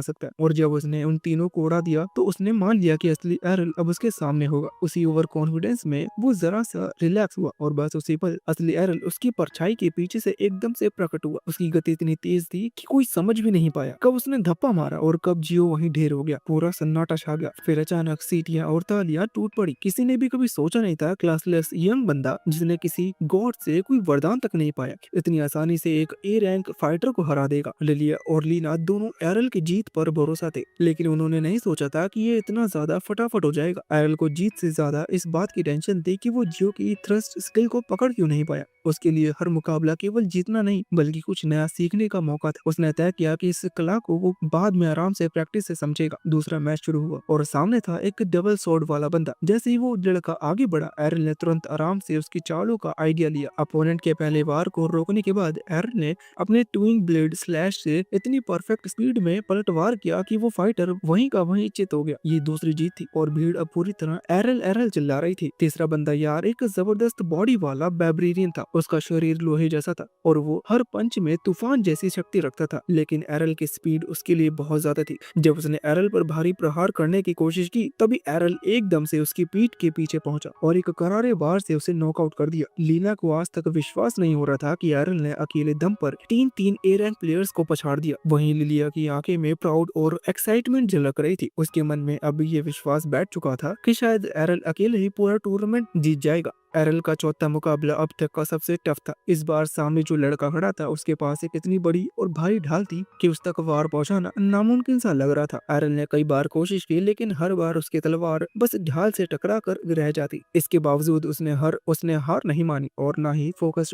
सकता है, और जब उसने उन तीनों को उड़ा दिया तो उसने मान लिया कि असली एरल अब उसके सामने होगा। उसी ओवर कॉन्फिडेंस में वो जरा सा रिलैक्स हुआ और बस उसी पल असली एरल उसकी परछाई के पीछे से एकदम से प्रकट हुआ। उसकी गति इतनी तेज थी कि कोई समझ भी नहीं पाया कब उसने धप्पा मारा और कब जियो वहीं ढेर हो गया। पूरा सन्नाटा छा गया। फिर अचानक सीटियां और तालियां टूट पड़ी। किसी ने भी कभी सोचा नहीं था क्लासलेस यंग बंदा जिसने किसी गॉड से कोई वरदान तक नहीं पाया इतनी आसानी से एक ए रैंक फाइटर को हरा देगा। लिलिया और लीना दोनों एरल की जीत पर भरोसा थे, लेकिन उन्होंने नहीं सोचा था कि ये इतना ज्यादा फटाफट हो जाएगा। एरल को जीत से ज्यादा इस बात की टेंशन थी कि वो जियो की थ्रस्ट स्किल को पकड़ क्यों नहीं पाया। उसके लिए हर मुकाबला केवल जीतना नहीं बल्कि कुछ नया सीखने का मौका था। उसने तय किया कि इस कला को वो बाद में आराम से प्रैक्टिस से समझेगा। दूसरा मैच शुरू हुआ और सामने था एक डबल स्वॉर्ड वाला बंदा। जैसे ही वो लड़का आगे बढ़ा, एरल ने तुरंत आराम से उसकी चालों का आइडिया लिया। अपोनेंट के पहले वार को रोकने के बाद एरल ने अपने ट्विंग ब्लेड स्लैश से इतनी परफेक्ट स्पीड में पलटवार किया कि वो फाइटर वहीं का वहीं चित हो गया। ये दूसरी जीत थी और भीड़ अब पूरी तरह एरल एरल चिल्ला रही थी। तीसरा बंदा यार एक जबरदस्त बॉडी वाला बैबरीरियन था। उसका शरीर लोहे जैसा था और वो हर पंच में तूफान जैसी शक्ति रखता था, लेकिन एरल की स्पीड उसके लिए बहुत ज्यादा थी। जब उसने एरल पर भारी प्रहार करने की कोशिश की तभी एरल एकदम से उसकी पीठ के पीछे पहुंचा और एक करारे वार से उसे नॉकआउट कर दिया। लीना को आज तक विश्वास नहीं हो रहा था कि एरल ने अकेले दम पर 3 ए रैंक प्लेयर्स को पछाड़ दिया। वहीं लिलिया की आंखें में प्राउड और एक्साइटमेंट झलक रही थी। उसके मन में अब ये विश्वास बैठ चुका था कि शायद एरल अकेले ही पूरा टूर्नामेंट जीत जाएगा। एरल का चौथा मुकाबला अब तक का सबसे टफ था। इस बार सामने जो लड़का खड़ा था उसके पास एक इतनी बड़ी और भारी ढाल थी कि उस तक वार पहुंचाना नामुमकिन सा लग रहा था। एरल ने कई बार कोशिश की, लेकिन हर बार उसकी तलवार बस ढाल से टकरा कर रह जाती। इसके बावजूद उसने हार नहीं मानी और ना ही फोकस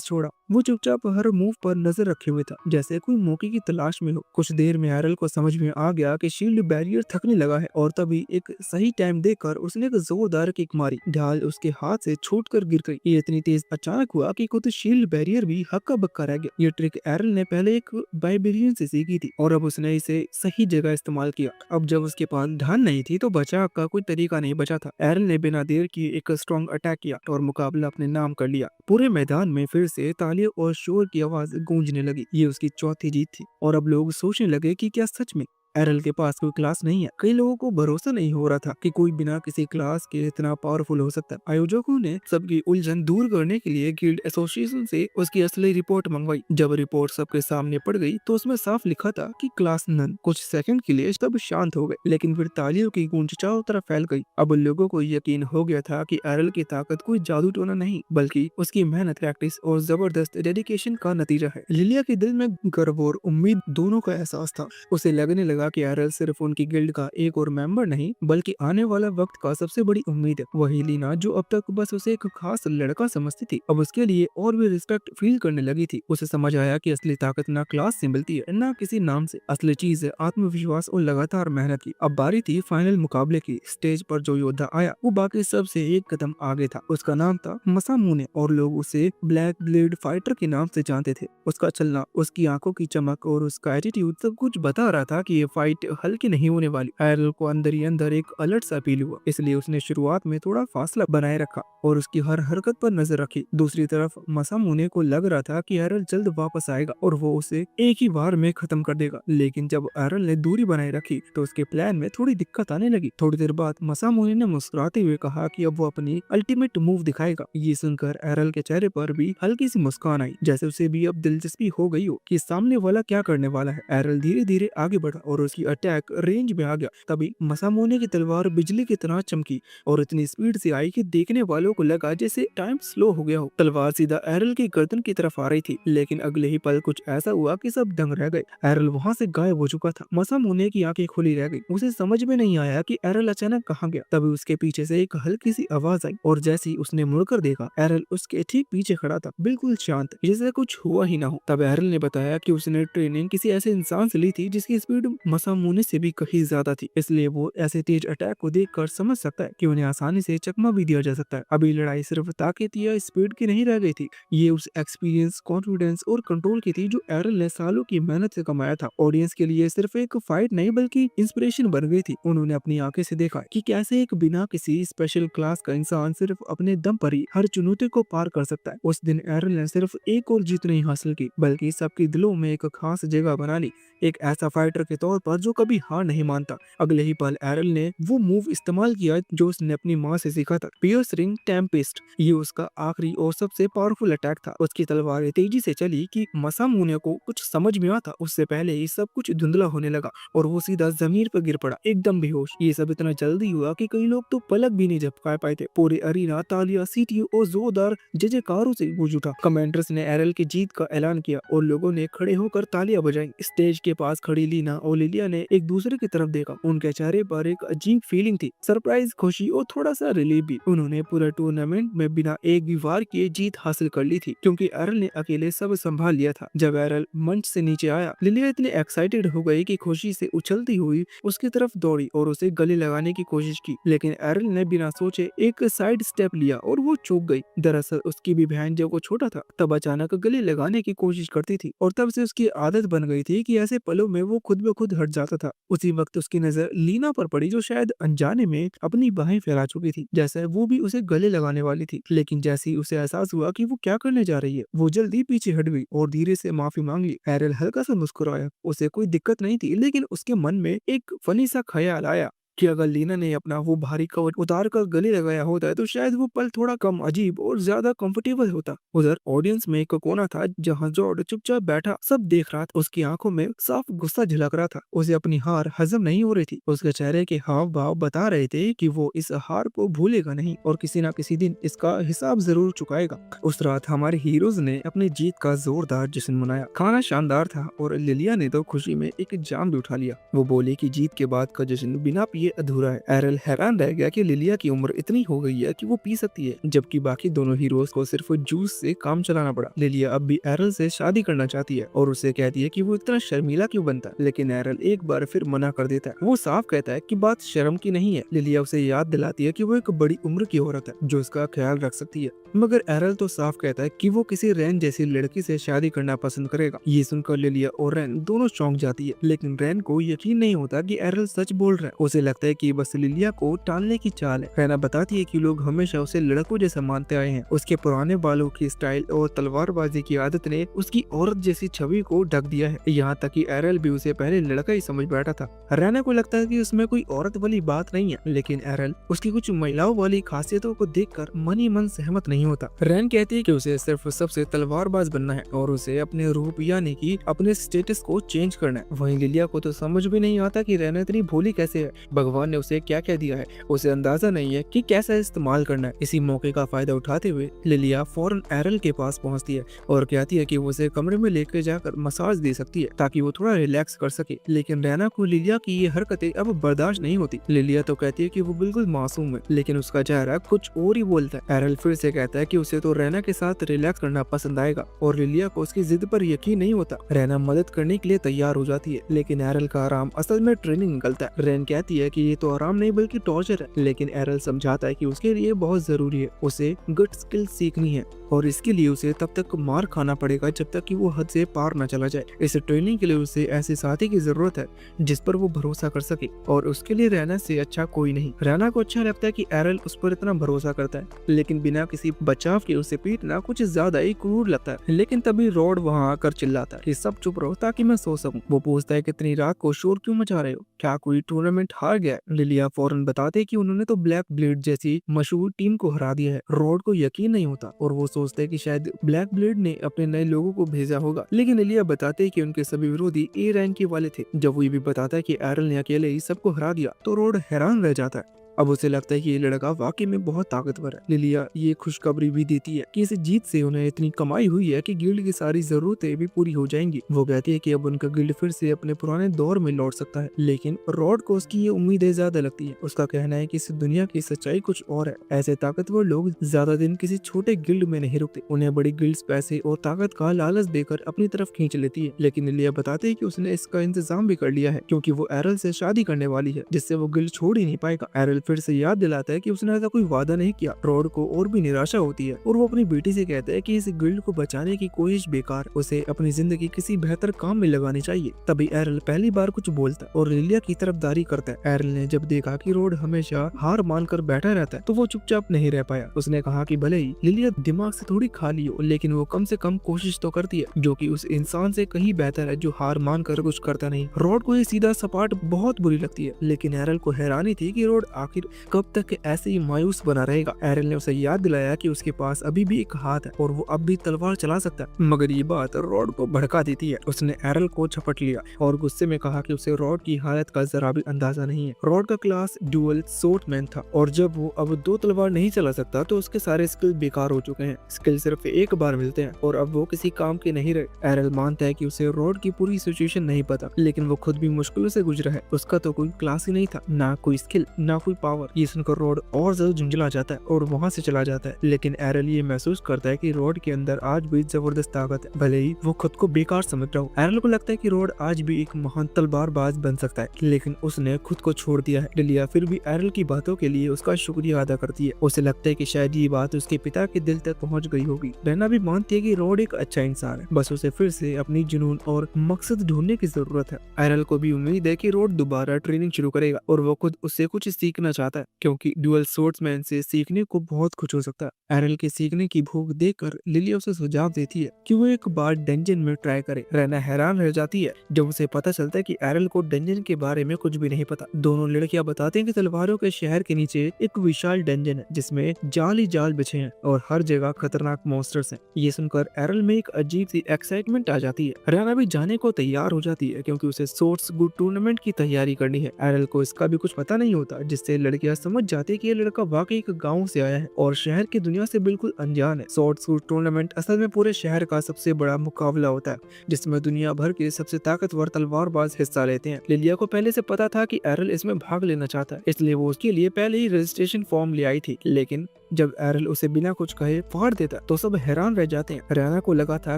छोड़ा। वो चुपचाप हर मूव पर नजर रखे हुए था, जैसे कोई मौके की तलाश में हो। कुछ देर में एरल को समझ में आ गया कि शील्ड बैरियर थकने लगा है और तभी एक सही टाइम देकर उसने एक जोरदार किक मारी। ढाल उसके हाथ से छूटकर गिर गई। ये इतनी तेज अचानक हुआ कि खुद शील्ड बैरियर भी हक्का बक्का रह गया। ये ट्रिक एरल ने पहले एक बाइबेरियन से सीखी थी और अब उसने इसे सही जगह इस्तेमाल किया। अब जब उसके पास ढाल नहीं थी तो बचाव का कोई तरीका नहीं बचा था। एरल ने बिना देर किए एक स्ट्रॉन्ग अटैक किया और मुकाबला अपने नाम कर लिया। पूरे मैदान में फिर से तालियों और शोर की आवाज गूंजने लगी। ये उसकी चौथी जीत थी और अब लोग सोचने लगे कि क्या सच में एरल के पास कोई क्लास नहीं है। कई लोगों को भरोसा नहीं हो रहा था कि कोई बिना किसी क्लास के इतना पावरफुल हो सकता है। आयोजकों ने सबकी उलझन दूर करने के लिए गिल्ड एसोसिएशन से उसकी असली रिपोर्ट मंगवाई। जब रिपोर्ट सबके सामने पड़ गई तो उसमें साफ लिखा था कि क्लास नन। कुछ सेकंड के लिए सब शांत हो गए, लेकिन फिर तालियों की गूंज चारों तरफ फैल गई। अब लोगों को यकीन हो गया था कि एरल की ताकत कोई जादू टोना नहीं बल्कि उसकी मेहनत, प्रैक्टिस और जबरदस्त डेडिकेशन का नतीजा है। लिलिया के दिल में गर्व और उम्मीद दोनों का एहसास था। उसे लगने लगा कि एरल सिर्फ उनकी गिल्ड का एक और मेंबर नहीं बल्कि आने वाला वक्त का सबसे बड़ी उम्मीद है। वही लीना जो अब तक बस उसे एक खास लड़का समझती थी अब उसके लिए और भी रिस्पेक्ट फील करने लगी थी। उसे समझ आया कि असली ताकत ना क्लास से मिलती है ना किसी नाम से। असली चीज है आत्मविश्वास और लगातार मेहनत की। अब बारी थी फाइनल मुकाबले की। स्टेज पर जो योद्धा आया वो बाकी सबसे एक कदम आगे था। उसका नाम था मसामुने और लोग उसे ब्लैक ब्लेड फाइटर के नाम से जानते थे। उसका चलना, उसकी आंखों की चमक और उसका एटीट्यूड सब कुछ बता रहा था कि ये फाइट हल्की नहीं होने वाली। एरल को अंदर ही अंदर एक अलर्ट सा फील हुआ, इसलिए उसने शुरुआत में थोड़ा फासला बनाए रखा और उसकी हर हरकत पर नजर रखी। दूसरी तरफ मसामुने को लग रहा था कि एरल जल्द वापस आएगा और वो उसे एक ही बार में खत्म कर देगा, लेकिन जब एरल ने दूरी बनाए रखी तो उसके प्लान में थोड़ी दिक्कत आने लगी। थोड़ी देर बाद मसामुने ने मुस्कुराते हुए कहा कि अब वो अपनी अल्टीमेट मूव दिखाएगा। ये सुनकर एरल के चेहरे पर भी हल्की सी मुस्कान आई, जैसे उसे भी अब दिलचस्पी हो गई हो कि सामने वाला क्या करने वाला है। एरल धीरे धीरे आगे बढ़ा और और उसकी अटैक रेंज में आ गया। तभी मसामुने की तलवार बिजली की तरह चमकी और इतनी स्पीड से आई कि देखने वालों को लगा जैसे टाइम स्लो हो गया हो। तलवार सीधा एरल की गर्दन की तरफ आ रही थी, लेकिन अगले ही पल कुछ ऐसा हुआ कि सब दंग रह गए। एरल वहां से गायब हो चुका था। मसामुने की आंखें खुली रह गई। उसे समझ में नहीं आया कि एरल अचानक कहाँ गया। तभी उसके पीछे से एक हल्की सी आवाज आई और जैसे ही उसने मुड़कर देखा, एरल उसके ठीक पीछे खड़ा था, बिल्कुल शांत, जैसे कुछ हुआ ही ना हो। तब एरल ने बताया कि उसने ट्रेनिंग किसी ऐसे इंसान से ली थी जिसकी स्पीड मसामुने से भी कहीं ज्यादा थी, इसलिए वो ऐसे तेज अटैक को देखकर समझ सकता है कि उन्हें आसानी से चकमा भी दिया जा सकता है। अभी लड़ाई सिर्फ ताकत या स्पीड की नहीं रह गई थी, ये उस एक्सपीरियंस, कॉन्फिडेंस और कंट्रोल की थी जो एरल ने सालों की मेहनत से कमाया था। ऑडियंस के लिए सिर्फ एक फाइट नहीं बल्कि इंस्पिरेशन बन गई थी। उन्होंने अपनी आंखें से देखा कि कैसे एक बिना किसी स्पेशल क्लास का इंसान सिर्फ अपने दम पर ही हर चुनौती को पार कर सकता है। उस दिन एरल ने सिर्फ एक और जीत नहीं हासिल की, बल्कि सबके दिलों में एक खास जगह बना ली, एक ऐसा फाइटर के तौर पर जो कभी हार नहीं मानता। अगले ही पल एरल ने वो मूव इस्तेमाल किया जो उसने अपनी माँ से सीखा था, पियर्सिंग टेम्पेस्ट। ये उसका आखिरी और सबसे पावरफुल अटैक था। उसकी तलवार तेजी से चली कि मसामुने को कुछ समझ में आता उससे पहले ही सब कुछ धुंधला होने लगा और वो सीधा जमीन पर गिर पड़ा, एकदम बेहोश। ये सब इतना जल्दी हुआ कि कई लोग तो पलक भी नहीं झपका पाए थे। पूरे अरीना तालियां, सीटियों और जोरदार जय जयकारों से गूंज उठा। कमेंडर्स ने एरल की जीत का ऐलान किया और लोगों ने खड़े होकर तालियां बजाई। स्टेज के पास खड़ी लीना और लिलिया ने एक दूसरे की तरफ देखा। उनके चेहरे पर एक अजीब फीलिंग थी, सरप्राइज, खुशी और थोड़ा सा रिलीफ भी। उन्होंने पूरे टूर्नामेंट में बिना एक भी वार किए जीत हासिल कर ली थी, क्योंकि एरल ने अकेले सब संभाल लिया था। जब एरल मंच से नीचे आया, लिलिया इतनी एक्साइटेड हो गई कि खुशी से उछलती हुई उसकी तरफ दौड़ी और उसे गले लगाने की कोशिश की, लेकिन एरल ने बिना सोचे एक साइड स्टेप लिया और वो चूक गई। दरअसल उसकी भी बहन जब वो छोटा था तब अचानक गले लगाने की कोशिश करती थी और तब से उसकी आदत बन गई थी कि ऐसे पलों में वो खुद ब खुद हट जाता था। उसी वक्त उसकी नजर लीना पर पड़ी, जो शायद अनजाने में अपनी बाहें फैला चुकी थी, जैसे वो भी उसे गले लगाने वाली थी। लेकिन जैसे ही उसे एहसास हुआ कि वो क्या करने जा रही है, वो जल्दी पीछे हट गई और धीरे से माफी मांग ली। एरल हल्का सा मुस्कुराया, उसे कोई दिक्कत नहीं थी, लेकिन उसके मन में एक फनी सा ख्याल आया कि अगर लीना ने अपना वो भारी कवर उतार कर गले लगाया होता तो शायद वो पल थोड़ा कम अजीब और ज्यादा कंफर्टेबल होता। उधर ऑडियंस में एक कोना था जहां जॉर्ड चुपचाप बैठा सब देख रहा था। उसकी आंखों में साफ गुस्सा झलक रहा था। उसे अपनी हार हजम नहीं हो रही थी। उसके चेहरे के हाव भाव बता रहे थे कि वो इस हार को भूलेगा नहीं और किसी न किसी दिन इसका हिसाब जरूर चुकाएगा। उस रात हमारे हीरोज ने अपनी जीत का जोरदार जश्न मनाया। खाना शानदार था और लिलिया ने तो खुशी में एक जाम भी उठा लिया। वो बोली कि जीत के बाद का जश्न बिना पिए अधूरा है। एरल हैरान रह गया कि लिलिया की उम्र इतनी हो गई है कि वो पी सकती है, जबकि बाकी दोनों हीरोज को सिर्फ जूस से काम चलाना पड़ा। लिलिया अब भी एरल से शादी करना चाहती है और उसे कहती है कि वो इतना शर्मीला क्यों बनता है, लेकिन एरल एक बार फिर मना कर देता है। वो साफ कहता है कि बात शर्म की नहीं है। लिलिया उसे याद दिलाती है कि वो एक बड़ी उम्र की औरत है जो इसका ख्याल रख सकती है, मगर एरल तो साफ कहता है कि वो किसी रैन जैसी लड़की से शादी करना पसंद करेगा। ये सुनकर लिलिया और रैन दोनों चौंक जाती है, लेकिन रैन को यकीन नहीं होता कि एरल सच बोल रहा है। उसे लगता है कि बस लिलिया को टालने की चाल है। रैना बताती है कि लोग हमेशा उसे लड़कों जैसा मानते आए हैं। उसके पुराने बालों की स्टाइल और तलवारबाजी की आदत ने उसकी औरत जैसी छवि को ढक दिया है, यहाँ तक कि एरल भी उसे पहले लड़का ही समझ बैठा था। रैना को लगता है कि उसमें कोई औरत वाली बात नहीं है, लेकिन एरल उसकी कुछ महिलाओं वाली खासियतों को देखकर मन ही मन सहमत नहीं होता। रैन कहती है कि उसे सिर्फ सबसे तलवारबाज बनना है और उसे अपने रूप यानी कि अपने स्टेटस को चेंज करना है। वहीं लिलिया को तो समझ भी नहीं आता कि रैना इतनी भोली कैसे है। भगवान ने उसे क्या क्या दिया है, उसे अंदाजा नहीं है कि कैसा इस्तेमाल करना है। इसी मौके का फायदा उठाते हुए लिलिया फौरन एरल के पास पहुंचती है और कहती है कि वो उसे कमरे में लेकर जाकर मसाज दे सकती है ताकि वो थोड़ा रिलैक्स कर सके। लेकिन रैना को लिलिया की ये हरकतें अब बर्दाश्त नहीं होती। लिलिया तो कहती है कि वो बिल्कुल मासूम है, लेकिन उसका चेहरा कुछ और ही बोलता है। एरल फिर से कहता है कि उसे तो रैना के साथ रिलैक्स करना पसंद आएगा और लिलिया को उसकी जिद पर यकीन नहीं होता। रैना मदद करने के लिए तैयार हो जाती है, लेकिन एरल का आराम असल में ट्रेनिंग निकलता है। रैन कहती है कि ये तो आराम नहीं बल्कि टॉर्चर है, लेकिन एरल समझाता है कि उसके लिए बहुत जरूरी है, उसे गट स्किल सीखनी है और इसके लिए उसे तब तक मार खाना पड़ेगा जब तक कि वो हद से पार न चला जाए। इस ट्रेनिंग के लिए उसे ऐसे साथी की जरूरत है जिस पर वो भरोसा कर सके और उसके लिए रैना से अच्छा कोई नहीं। रैना को अच्छा लगता है कि एरल उस पर इतना भरोसा करता है, लेकिन बिना किसी बचाव के उसे पीटना कुछ ज्यादा ही क्रूर लगता है। लेकिन तभी रॉड वहाँ आकर चिल्लाता है कि सब चुप रहो ताकि मैं सो सकूं। वो पूछता है कि इतनी रात को शोर क्यों मचा रहे हो, क्या कोई टूर्नामेंट हार गया है? लिलिया फौरन बताते कि उन्होंने तो ब्लैक ब्लेड जैसी मशहूर टीम को हरा दिया है। रॉड को यकीन नहीं होता और वो सोचते हैं कि शायद ब्लैक ब्लेड ने अपने नए लोगों को भेजा होगा, लेकिन लिलिया बताते हैं कि उनके सभी विरोधी ए रैंक के वाले थे। जब वो ये भी बताता है कि एरल ने अकेले ही सबको हरा दिया तो रोड हैरान रह जाता है। अब उसे लगता है कि ये लड़का वाकई में बहुत ताकतवर है। लिलिया ये खुशखबरी भी देती है कि इस जीत से उन्हें इतनी कमाई हुई है कि गिल्ड की सारी जरूरतें भी पूरी हो जाएंगी। वो कहती है कि अब उनका गिल्ड फिर से अपने पुराने दौर में लौट सकता है, लेकिन रॉड को उसकी ये उम्मीदें ज्यादा लगती है। उसका कहना है कि इस दुनिया की सच्चाई कुछ और है। ऐसे ताकतवर लोग ज्यादा दिन किसी छोटे गिल्ड में नहीं रुकते, उन्हें बड़ी गिल्ड्स पैसे और ताकत का लालच देकर अपनी तरफ खींच लेती है। लेकिन लिलिया बताती है कि उसने इसका इंतजाम भी कर लिया है, क्योंकि वो एरल से शादी करने वाली है, जिससे वो गिल्ड छोड़ ही नहीं पाएगा। एरल फिर से याद दिलाता है कि उसने ऐसा कोई वादा नहीं किया। रॉड को और भी निराशा होती है और वो अपनी बेटी से कहता है कि इस गिल्ड को बचाने की कोशिश बेकार, उसे अपनी जिंदगी किसी बेहतर काम में लगानी चाहिए। तभी एरल पहली बार कुछ बोलता है और लिलिया की तरफदारी करता है। एरल ने जब देखा कि रॉड हमेशा हार मानकर बैठा रहता है तो वो चुपचाप नहीं रह पाया। उसने कहा कि भले ही लिलिया दिमाग से थोड़ी खाली हो, लेकिन वो कम से कम कोशिश तो करती है, जो कि उस इंसान से कहीं बेहतर है जो हार मानकर कुछ करता नहीं। रॉड को ये सीधा सपाट बहुत बुरी लगती है, लेकिन एरल को हैरानी थी कि रॉड आखिर कब तक ऐसे ही मायूस बना रहेगा। एरल ने उसे याद दिलाया कि उसके पास अभी भी एक हाथ है और वो अब भी तलवार चला सकता है, मगर ये बात रॉड को भड़का देती है। उसने एरल को झपट लिया और गुस्से में कहा कि उसे रॉड की हालत का जरा भी अंदाजा नहीं है। रॉड का क्लास ड्यूअल स्वॉर्डमैन था और जब वो अब 2 तलवार नहीं चला सकता तो उसके सारे स्किल बेकार हो चुके हैं। स्किल सिर्फ एक बार मिलते हैं और अब वो किसी काम के नहीं रहे। एरल मानता है कि उसे रॉड की पूरी सिचुएशन नहीं पता, लेकिन वो खुद भी मुश्किलों से गुजरा है। उसका तो कोई क्लास ही नहीं था, ना कोई स्किल, ना कोई पावर। ये सुनकर रॉड और ज्यादा झुंझला जाता है और वहाँ से चला जाता है। लेकिन एरल ये महसूस करता है कि रॉड के अंदर आज भी जबरदस्त ताकत है, भले ही वो खुद को बेकार समझ रहा हो। एरल को लगता है कि रॉड आज भी एक महान तलवारबाज बन सकता है, लेकिन उसने खुद को छोड़ दिया है। लिलिया फिर भी एरल की बातों के लिए उसका शुक्रिया अदा करती है। उसे लगता है कि शायद ये बात उसके पिता के दिल तक पहुंच गई होगी। रहना भी मानती है कि रॉड एक अच्छा इंसान है, बस उसे फिर से अपनी जुनून और मकसद ढूंढने की जरूरत है। एरल को भी उम्मीद है कि रॉड दोबारा ट्रेनिंग शुरू करेगा और वो खुद उससे कुछ सीखना चाहता है, क्योंकि ड्यूअल स्वॉर्ड्समैन से सीखने को बहुत कुछ हो सकता है। एरल के सीखने की भूख देखकर लिलिया उसे सुझाव देती है कि वो एक बार डंजन में ट्राई करे। रहना हैरान रह जाती है जब उसे पता चलता है कि एरल को डंजन के बारे में कुछ भी नहीं पता। दोनों लड़कियां बताते हैं कि तलवारों के शहर के नीचे एक विशाल डंजन है, जिसमें जाल ही जाल बिछे हैं और हर जगह खतरनाक मॉन्स्टर्स हैं। ये सुनकर एरल में एक अजीब सी एक्साइटमेंट आ जाती है। रहना भी जाने को तैयार हो जाती है, क्योंकि उसे सोर्ट्स गुड टूर्नामेंट की तैयारी करनी है। एरल को इसका भी कुछ पता नहीं होता, जिससे लड़कियां समझ जाती है कि ये लड़का वाकई एक गाँव से आया है और शहर की दुनिया से बिल्कुल अनजान है। सोर्ट्स गुड टूर्नामेंट असल में पूरे शहर का सबसे बड़ा मुकाबला होता है, जिसमें दुनिया भर के सबसे ताकतवर तलवारबाज हिस्सा लेते हैं। लिलिया को पहले से पता था कि एरल इसमें भाग लेना चाहता है, इसलिए वो उसके लिए पहले ही रजिस्ट्रेशन फॉर्म ले आई थी। लेकिन जब एरल उसे बिना कुछ कहे फाड़ देता तो सब हैरान रह जाते हैं। रैना को लगा था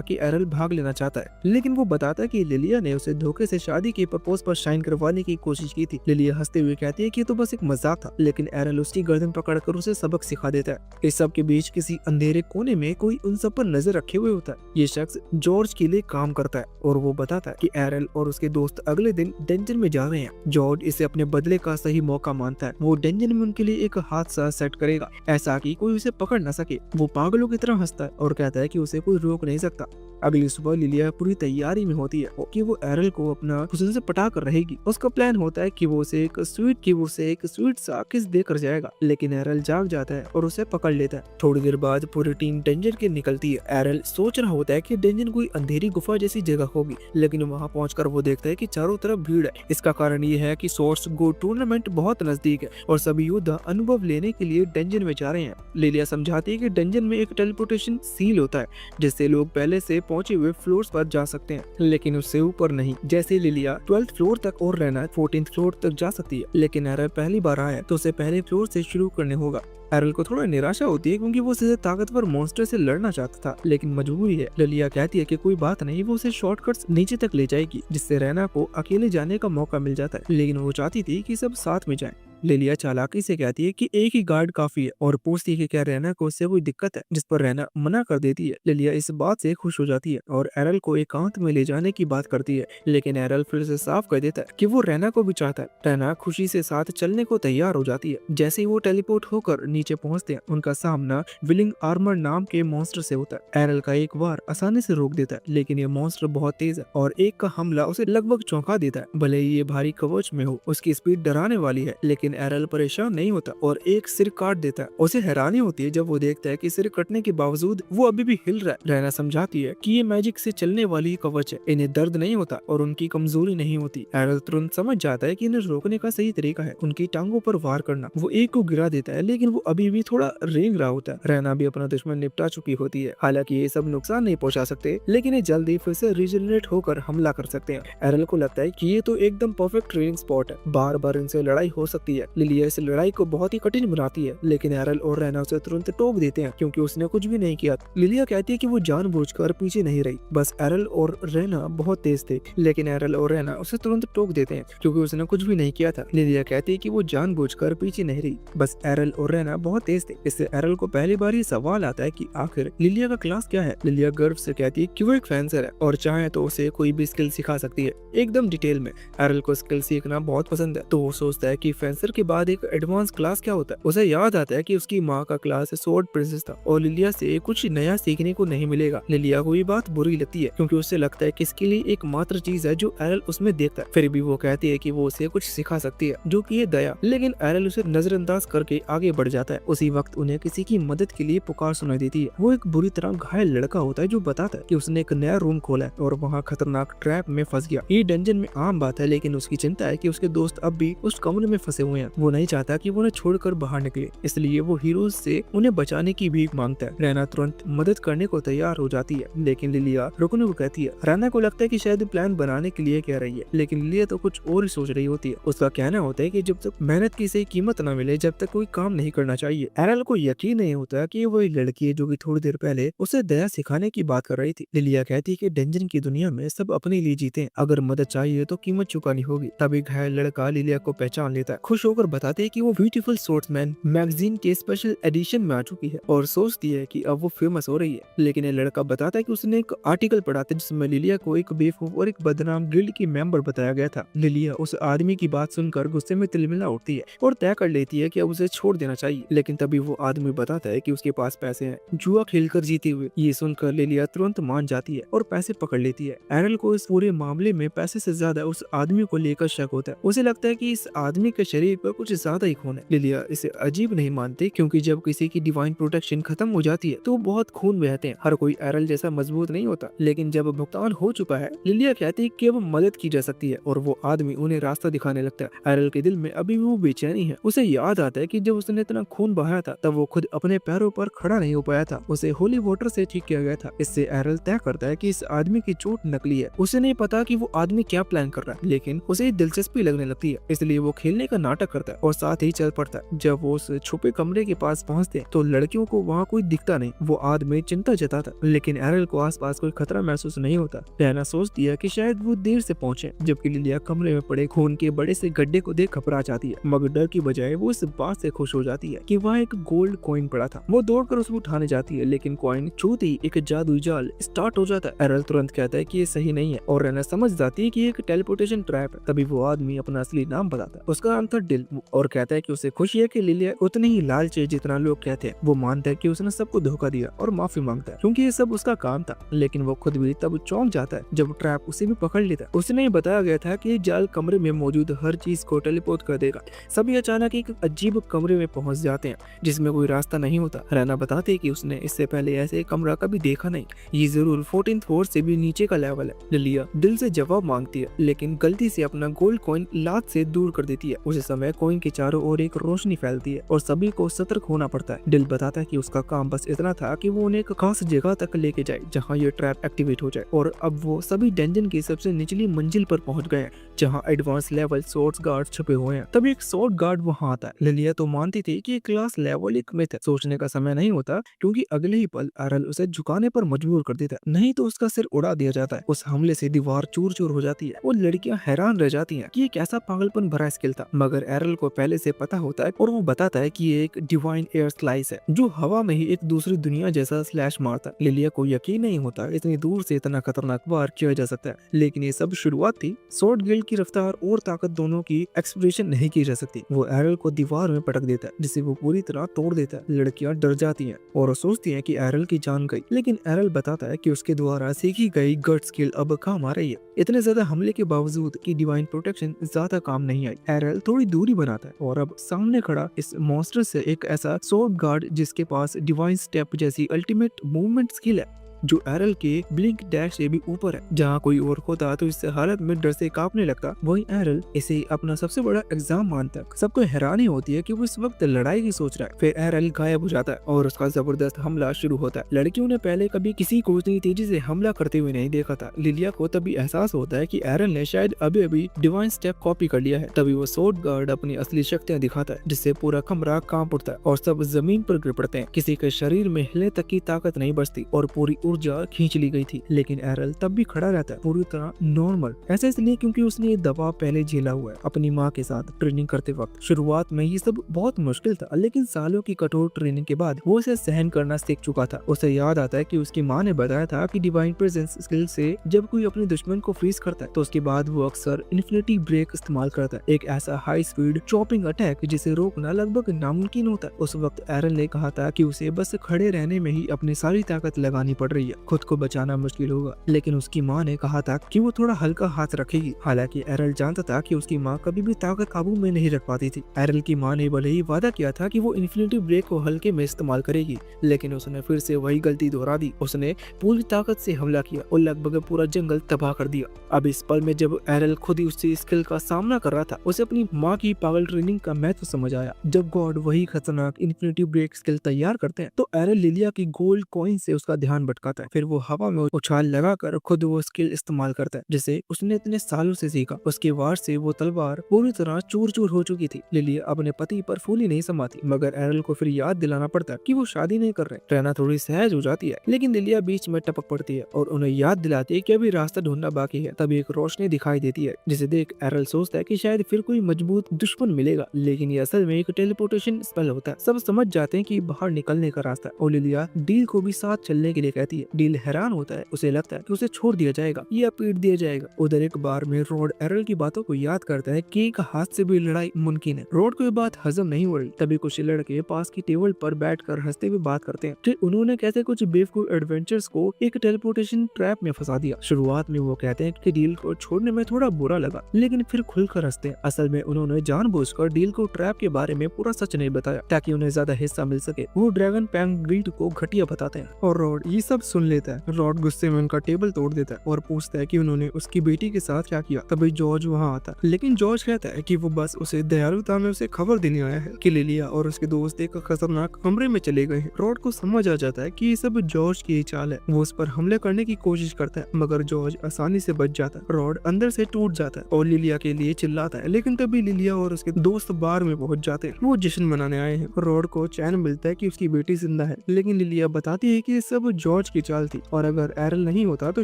कि एरल भाग लेना चाहता है, लेकिन वो बताता कि लिलिया ने उसे धोखे से शादी के प्रपोज पर साइन करवाने की कोशिश की थी। लिलिया हंसते हुए कहती है कि ये तो बस एक मजाक था, लेकिन एरल उसकी गर्दन पकड़कर उसे सबक सिखा देता है। इस सब के बीच किसी अंधेरे कोने में कोई उन सब पर नजर रखे हुए होता है। ये शख्स जॉर्ज के लिए काम करता है और वो बताता है कि एरल और उसके दोस्त अगले दिन डेंजन में जा रहे हैं। जॉर्ज इसे अपने बदले का सही मौका मानता है। वो डेंजन में उनके लिए एक हादसा सेट करेगा, ऐसा कि कोई उसे पकड़ न सके। वो पागलों की तरह हंसता है और कहता है कि उसे कोई रोक नहीं सकता। अगली सुबह लिलिया पूरी तैयारी में होती है कि वो एरल को अपना हुस्न से पटा कर रहेगी। उसका प्लान होता है कि वो उसे एक स्वीट सा किस देकर जाएगा, लेकिन एरल जाग जाता है और उसे पकड़ लेता है। थोड़ी देर बाद पूरी टीम डेंजन के निकलती है। एरल सोच रहा होता है कि डेंजन कोई अंधेरी गुफा जैसी जगह होगी, लेकिन वहाँ पहुंचकर वो देखता है कि चारों तरफ भीड़ है। इसका कारण ये है कि सोर्स गो टूर्नामेंट बहुत नजदीक है और सभी योद्धा अनुभव लेने के लिए डेंजन में जा रहे हैं। लिलिया समझाती है कि डेंजन में एक टेलीपोर्टेशन सील होता है, जिससे लोग पहले से पहुंचे हुए फ्लोर्स पर जा सकते हैं, लेकिन उससे ऊपर नहीं। जैसे लिलिया 12th फ्लोर तक और रहना 14th फ्लोर तक जा सकती है, लेकिन एरल पहली बार आया तो उसे पहले फ्लोर से शुरू करने होगा। एरल को थोड़ा निराशा होती है क्योंकि वो सीधे ताकतवर मॉन्स्टर से लड़ना चाहता था, लेकिन मजबूरी है। लिलिया कहती है कि कोई बात नहीं, वो उसे शॉर्टकट्स नीचे तक ले जाएगी, जिससे रैना को अकेले जाने का मौका मिल जाता है, लेकिन वो चाहती थी कि सब साथ में जाएं। लिलिया चालाकी से कहती है कि एक ही गार्ड काफी है और पूछती है कि क्या रैना को उससे कोई दिक्कत है, जिस पर रैना मना कर देती है। लिलिया इस बात से खुश हो जाती है और एरल को एकांत में ले जाने की बात करती है, लेकिन एरल फिर से साफ कर देता है कि वो रैना को भी चाहता है। रैना खुशी से साथ चलने को तैयार हो जाती है। जैसे ही वो टेलीपोर्ट होकर नीचे पहुंचते हैं, उनका सामना विलिंग आर्मर नाम के मॉन्स्टर से होता है। एरल का एक बार आसानी से रोक देता है, लेकिन ये मॉन्स्टर बहुत तेज है और एक का हमला उसे लगभग चौंका देता है। भले ही ये भारी कवच में हो, उसकी स्पीड डराने वाली है, लेकिन लेकिन एरल परेशान नहीं होता और एक सिर काट देता है। उसे हैरानी होती है जब वो देखता है कि सिर कटने के बावजूद वो अभी भी हिल रहा है। रहना समझाती है कि ये मैजिक से चलने वाली कवच है, इन्हें दर्द नहीं होता और उनकी कमजोरी नहीं होती। एरल तुरंत समझ जाता है कि इन्हें रोकने का सही तरीका है उनकी टांगों पर वार करना। वो एक को गिरा देता है लेकिन वो अभी भी थोड़ा रेंग रहा होता है। रहना भी अपना दुश्मन निपटा चुकी होती है। हालांकि ये सब नुकसान नहीं पहुंचा सकते, लेकिन ये जल्दी फिर से रिजनरेट होकर हमला कर सकते हैं। एरल को लगता है कि ये तो एकदम परफेक्ट ट्रेनिंग स्पॉट है, बार बार इनसे लड़ाई हो सकती है। लिलिया इस लड़ाई को बहुत ही कठिन बनाती है, लेकिन एरल और रहना उसे तुरंत टोक देते हैं क्योंकि उसने कुछ भी नहीं किया। लिलिया कहती है कि वो जानबूझकर पीछे नहीं रही, बस एरल और रहना बहुत तेज थे। लेकिन एरल और रहना उसे तुरंत टोक देते हैं क्योंकि उसने कुछ भी नहीं किया था। लिलिया कहती है कि वो जानबूझकर पीछे नहीं रही, बस एरल और रहना बहुत तेज थे। इससे एरल को पहली बार ये सवाल आता है कि आखिर लिलिया का क्लास क्या है। लिलिया गर्व से कहती है कि वो एक फेंसर है और चाहे तो उसे कोई भी स्किल सिखा सकती है, एकदम डिटेल में। एरल को स्किल सीखना बहुत पसंद है, तो वो सोचता है कि फेंसर के बाद एक एडवांस क्लास क्या होता है। उसे याद आता है कि उसकी माँ का क्लास स्वॉर्ड प्रिंसेस था और लिलिया से कुछ नया सीखने को नहीं मिलेगा। लिलिया को ये बात बुरी लगती है क्योंकि उसे लगता है कि इसके लिए एकमात्र चीज है जो एरल उसमें देखता है। फिर भी वो कहती है कि वो उसे कुछ सिखा सकती है, जो कि है दया। लेकिन एरल उसे नजरअंदाज करके आगे बढ़ जाता है। उसी वक्त उन्हें किसी की मदद के लिए पुकार सुनाई देती है। वो एक बुरी तरह घायल लड़का होता है जो बताता है कि उसने एक नया रूम खोला है और वहाँ खतरनाक ट्रैप में फंस गया। ये डंजन में आम बात है, लेकिन उसकी चिंता है कि उसके दोस्त अब भी उस कमरे में फंसे हुए हैं। वो नहीं चाहता कि वो उन्हें छोड़कर बाहर निकले, इसलिए वो हीरोज से उन्हें बचाने की भीख मांगता है। रैना तुरंत मदद करने को तैयार हो जाती है, लेकिन लिलिया रुकने को कहती है। रैना को लगता है कि शायद प्लान बनाने के लिए कह रही है, लेकिन लिलिया तो कुछ और ही सोच रही होती है। उसका कहना होता है कि जब तक मेहनत की सही कीमत न मिले, जब तक कोई काम नहीं करना चाहिए। एरल को यकीन नहीं होता कि वही लड़की है जो कि थोड़ी देर पहले उसे दया सिखाने की बात कर रही थी। लिलिया कहती है कि डेंजन की दुनिया में सब अपने लिए जीते हैं, अगर मदद चाहिए तो कीमत चुकानी होगी। तभी घायल लड़का लिलिया को पहचान लेता है। खुश होकर बताते हैं कि वो ब्यूटीफुल स्वॉर्ड्समैन मैगजीन के स्पेशल एडिशन में आ चुकी है और सोचती है कि अब वो फेमस हो रही है। लेकिन ये लड़का बताता है कि उसने एक आर्टिकल पढ़ा था जिसमें लिलिया को एक बेवकूफ और एक बदनाम गिल्ड की मेंबर बताया गया था। लिलिया उस आदमी की बात सुनकर गुस्से में तिलमिला उठती है और तय कर लेती है कि अब उसे छोड़ देना चाहिए। लेकिन तभी वो आदमी बताता है कि उसके पास पैसे हैं, जुआ खेलकर जीते हुए। ये सुनकर लिलिया तुरंत मान जाती है और पैसे पकड़ लेती है। एरल को इस पूरे मामले में पैसे से ज्यादा उस आदमी को लेकर शक होता है। उसे लगता है कि इस आदमी के शरीर पर कुछ ज्यादा ही खून है। लिलिया इसे अजीब नहीं मानती क्योंकि जब किसी की डिवाइन प्रोटेक्शन खत्म हो जाती है तो बहुत खून बहते हैं। हर कोई एरल जैसा मजबूत नहीं होता, लेकिन जब भुगतान हो चुका है, लिलिया कहती है कि अब मदद की जा सकती है और वो आदमी उन्हें रास्ता दिखाने लगता है। एरल के दिल में अभी भी वो बेचैनी है। उसे याद आता है कि जब उसने इतना खून बहाया था तब वो खुद अपने पैरों पर खड़ा नहीं हो पाया था। उसे होली वाटर से ठीक किया गया था। इससे एरल तय करता है कि इस आदमी की चोट नकली है। उसे नहीं पता कि वो आदमी क्या प्लान कर रहा है, लेकिन उसे दिलचस्पी लगने लगती है, इसलिए वो खेलने का नाटक करता है और साथ ही चल पड़ता है। जब वो उस छुपे कमरे के पास पहुंचते हैं तो लड़कियों को वहाँ कोई दिखता नहीं। वो आदमी चिंता जताता, लेकिन एरल को आसपास कोई खतरा महसूस नहीं होता। रहना सोचती है कि शायद वो देर से पहुंचे, जबकि लिलिया कमरे में पड़े खून के बड़े से गड्ढे को देख घबरा जाती है, मगर डर की बजाय वो इस बात से खुश हो जाती है कि वहाँ एक गोल्ड कॉइन पड़ा था। वो दौड़कर उसको उठाने जाती है, लेकिन कॉइन छूते ही एक जादुई जाल स्टार्ट हो जाता है। एरल तुरंत कहता है कि ये सही नहीं है और रहना समझ जाती है कि एक टेलीपोर्टेशन ट्रैप है। तभी वो आदमी अपना असली नाम बताता है। उसका नाम था डिल और कहता है कि उसे खुशी है कि लिलिया उतनी ही लालची है जितना लोग कहते हैं। वो मानता है कि उसने सबको धोखा दिया और माफी मांगता है क्योंकि ये सब उसका काम था, लेकिन वो खुद भी तब चौंक जाता है जब ट्रैप उसे भी पकड़ लेता है। उसे नहीं बताया गया था कि ये जाल कमरे में मौजूद हर चीज को टेलीपोर्ट कर देगा। सभी अचानक एक अजीब कमरे में पहुंच जाते हैं जिसमें कोई रास्ता नहीं होता। रहना बताते हैं कि उसने इससे पहले ऐसे कमरा कभी देखा नहीं, ये जरूर 14th फ्लोर से भी नीचे का लेवल है। लिलिया दिल से जवाब मांगती है, लेकिन गलती से अपना गोल्ड कॉइन लात से दूर कर देती है। उसी समय कॉइन के चारों ओर एक रोशनी फैलती है और सभी को सतर्क होना पड़ता है। दिल बताता है कि उसका काम बस इतना था कि वो उन्हें एक खास जगह तक लेके जाए जहाँ ये ट्रैप एक्टिवेट हो जाए, और अब वो सभी डंजन की सबसे निचली मंजिल पर पहुंच गए हैं जहाँ एडवांस लेवल सोर्स गार्ड छुपे हुए हैं। तभी एक सोर्ड गार्ड वहाँ आता है। लिलिया तो मानती थी कि क्लास लेवल एक मिथ है, सोचने का समय नहीं होता क्योंकि अगले ही पल एरल उसे झुकाने पर मजबूर कर देता है, नहीं तो उसका सिर उड़ा दिया जाता है। उस हमले से दीवार चूर चूर हो जाती है। वो लड़कियां हैरान रह जाती हैं कि ये कैसा पागलपन भरा स्किल था, मगर एरल को पहले से पता होता है और वो बताता है कि ये एक डिवाइन एयर स्लाइस है जो हवा में ही एक दूसरी दुनिया जैसा स्लैश मारता है। लिलिया को यकीन नहीं होता इतनी दूर से इतना खतरनाक वार किया जा सकता है, लेकिन ये सब शुरुआत थी। स्वॉर्ड गिल्ड की रफ्तार और ताकत दोनों की एक्सप्रेशन नहीं की जा सकती। वो एरल को दीवार में पटक देता है जिसे वो पूरी तरह तोड़ देता है। लड़कियां डर जाती हैं और सोचती हैं कि एरल की जान गई, लेकिन एरल बताता है कि उसके द्वारा सीखी गई गट स्किल अब काम आ रही है। इतने ज्यादा हमले के बावजूद कि डिवाइन प्रोटेक्शन ज्यादा काम नहीं आई। एरल थोड़ी दूर दूरी बनाता है और अब सामने खड़ा इस मॉन्स्टर से एक ऐसा स्वॉर्ड गार्ड जिसके पास डिवाइन स्टेप जैसी अल्टीमेट मूवमेंट स्किल है, जो एरल के ब्लिंक डैश से भी ऊपर है। जहाँ कोई और होता तो इस हालत में डर से कांपने लगता, वही एरल इसे अपना सबसे बड़ा एग्जाम मानता है। सबको हैरानी होती है कि वो इस वक्त लड़ाई की सोच रहा है। फिर एरल गायब हो जाता है और उसका जबरदस्त हमला शुरू होता है। लड़कियों ने पहले कभी किसी को इतनी तेजी से हमला करते हुए नहीं देखा था। लिलिया को तभी एहसास होता है कि एरल ने शायद अभी अभी डिवाइन स्टेप कॉपी कर लिया है। तभी वो स्वॉर्ड गार्ड अपनी असली शक्तियां दिखाता है, जिससे पूरा कमरा कांप उठता है और सब जमीन पर गिर पड़ते हैं। किसी के शरीर में हिलने तक की ताकत नहीं बचती और पूरी ऊर्जा खींच ली गई थी। लेकिन एरल तब भी खड़ा रहता है, पूरी तरह नॉर्मल। ऐसा इसलिए क्योंकि उसने ये दबाव पहले झेला हुआ है अपनी माँ के साथ ट्रेनिंग करते वक्त। शुरुआत में ये सब बहुत मुश्किल था, लेकिन सालों की कठोर ट्रेनिंग के बाद वो इसे सहन करना सीख चुका था। उसे याद आता है कि उसकी माँ ने बताया था कि डिवाइन प्रेजेंस स्किल से जब कोई अपने दुश्मन को फ्रीज करता है तो उसके बाद वो अक्सर इन्फिनिटी ब्रेक इस्तेमाल करता है, एक ऐसा हाई स्पीड चॉपिंग अटैक जिसे रोकना लगभग नामुमकिन होता है। उस वक्त एरल ने कहा था कि उसे बस खड़े रहने में ही अपनी सारी ताकत लगानी पड़ रही है, खुद को बचाना मुश्किल होगा। लेकिन उसकी माँ ने कहा था कि वो थोड़ा हल्का हाथ रखेगी। हालांकि एरल जानता था कि उसकी माँ कभी भी ताकत काबू में नहीं रख पाती थी। एरल की माँ ने भले ही वादा किया था कि वो इन्फिनिटी ब्रेक को हल्के में इस्तेमाल करेगी, लेकिन उसने फिर से वही गलती दोहरा दी। उसने पूरी ताकत से हमला किया और लगभग पूरा जंगल तबाह कर दिया। अब इस पल में जब एरल खुद ही उसी स्किल का सामना कर रहा था, उसे अपनी माँ की पागल ट्रेनिंग का महत्व समझ आया। जब गॉड वही खतरनाक इन्फिनिटी ब्रेक स्किल तैयार करते हैं तो एरल लिलिया की गोल्ड कॉइन से उसका ध्यान भटकाता है। फिर वो हवा में उछाल लगाकर खुद वो स्किल इस्तेमाल करता है जिसे उसने इतने सालों से सीखा। उसके वार से वो तलवार पूरी तरह चूर चूर हो चुकी थी। लिलिया अपने पति पर फूली नहीं समाती, मगर एरल को फिर याद दिलाना पड़ता है कि वो शादी नहीं कर रहे। रहना थोड़ी सहज हो जाती है, लेकिन लिलिया बीच में टपक पड़ती है और उन्हें याद दिलाती है कि अभी रास्ता ढूंढना बाकी है। तभी एक रोशनी दिखाई देती है, जिसे देख एरल सोचता है कि शायद फिर कोई मजबूत दुश्मन मिलेगा, लेकिन ये असल में एक टेलीपोर्टेशन स्पेल होता है। सब समझ जाते हैं कि बाहर निकलने का रास्ता है और लिलिया डील को भी साथ चलने के लिए कहती है। डील हैरान होता है, उसे लगता है कि उसे छोड़ दिया जाएगा या पीट दिया जाएगा। उधर एक बार में रोड एरल की बातों को याद करता है कि एक हाथ से भी लड़ाई मुमकिन है। रोड को ये बात हजम नहीं हो रही। तभी कुछ लड़के पास की टेबल पर बैठकर हंसते हुए बात करते हैं कि उन्होंने कैसे कुछ बेवकूफ एडवेंचर्स को एक टेलीपोर्टेशन ट्रैप में फंसा दिया। शुरुआत में वो कहते हैं कि डील को छोड़ने में थोड़ा बुरा लगा, लेकिन फिर खुलकर हंसते हैं। असल में उन्होंने जानबूझकर डील को ट्रैप के बारे में पूरा सच नहीं बताया ताकि उन्हें ज्यादा हिस्सा मिल सके। वो ड्रैगन पैंग ग्रीड को घटिया बताते हैं और रॉड ये सब सुन लेता है। रॉड गुस्से में उनका टेबल तोड़ देता है और पूछता है कि उन्होंने उसकी बेटी के साथ क्या किया। तभी जॉर्ज वहाँ आता है, लेकिन जॉर्ज कहता है कि वो बस उसे दयालुता में उसे खबर देने आया है कि लिलिया और उसके दोस्त एक खतरनाक कमरे में चले गए हैं। रॉड को समझ आ जाता है कि ये सब जॉर्ज की ही चाल है। वो उस पर हमले करने की कोशिश करता है, मगर जॉर्ज आसानी से बच जाता है। रॉड अंदर से टूट जाता है और लिलिया के लिए चिल्लाता है, लेकिन तभी लिलिया और उसके दोस्त बार में पहुंच जाते हैं। वो जश्न मनाने आए हैं। रॉड को चैन मिलता है कि उसकी बेटी जिंदा है, लेकिन लिलिया बताती है कि ये सब जॉर्ज की चाल थी और अगर एरल नहीं होता तो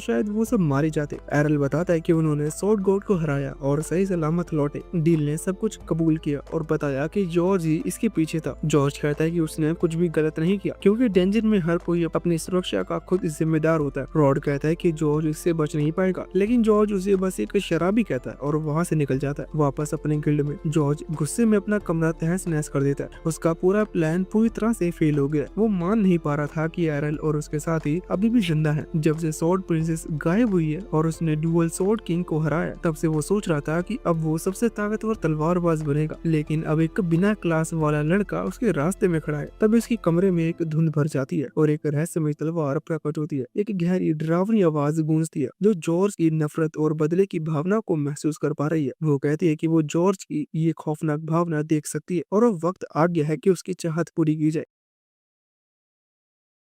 शायद वो सब मारे जाते। एरल बताता है कि उन्होंने स्वॉर्ड गॉड को हराया और सही सलामत लौटे। डील ने सब कुछ कबूल किया और बताया कि जॉर्ज ही इसके पीछे था। जॉर्ज कहता है कि उसने कुछ भी गलत नहीं किया, क्योंकि डेंजर में हर कोई अपनी सुरक्षा का खुद जिम्मेदार होता है। रॉड कहता है कि जॉर्ज इससे बच नहीं पाएगा, लेकिन जॉर्ज उसे बस एक शराबी कहता है और वहाँ से निकल जाता है वापस अपने गिल्ड में। जॉर्ज गुस्से में अपना कमरा तहस नहस कर देता है। उसका पूरा प्लान पूरी तरह से फेल हो गया। वो मान नहीं पा रहा था कि एरल और उसके साथी अभी भी जिंदा है। जब से स्वॉर्ड प्रिंसेस गायब हुई है और उसने डुअल स्वॉर्ड किंग को हराया, तब से वो सोच रहा था कि अब वो सबसे ताकतवर तलवारबाज बनेगा, लेकिन अब एक बिना क्लास वाला लड़का उसके रास्ते में खड़ा है। तब उसके कमरे में एक धुंध भर जाती है और एक रहस्यमय तलवार प्रकट होती है। एक गहरी डरावनी आवाज गूंजती है जो जॉर्ज की नफरत और बदले की भावना को महसूस कर पा रही है। वो कहती है कि वो जॉर्ज की ये खौफनाक भावना देख सकती है और अब वक्त आ गया है कि उसकी चाहत पूरी की जाए।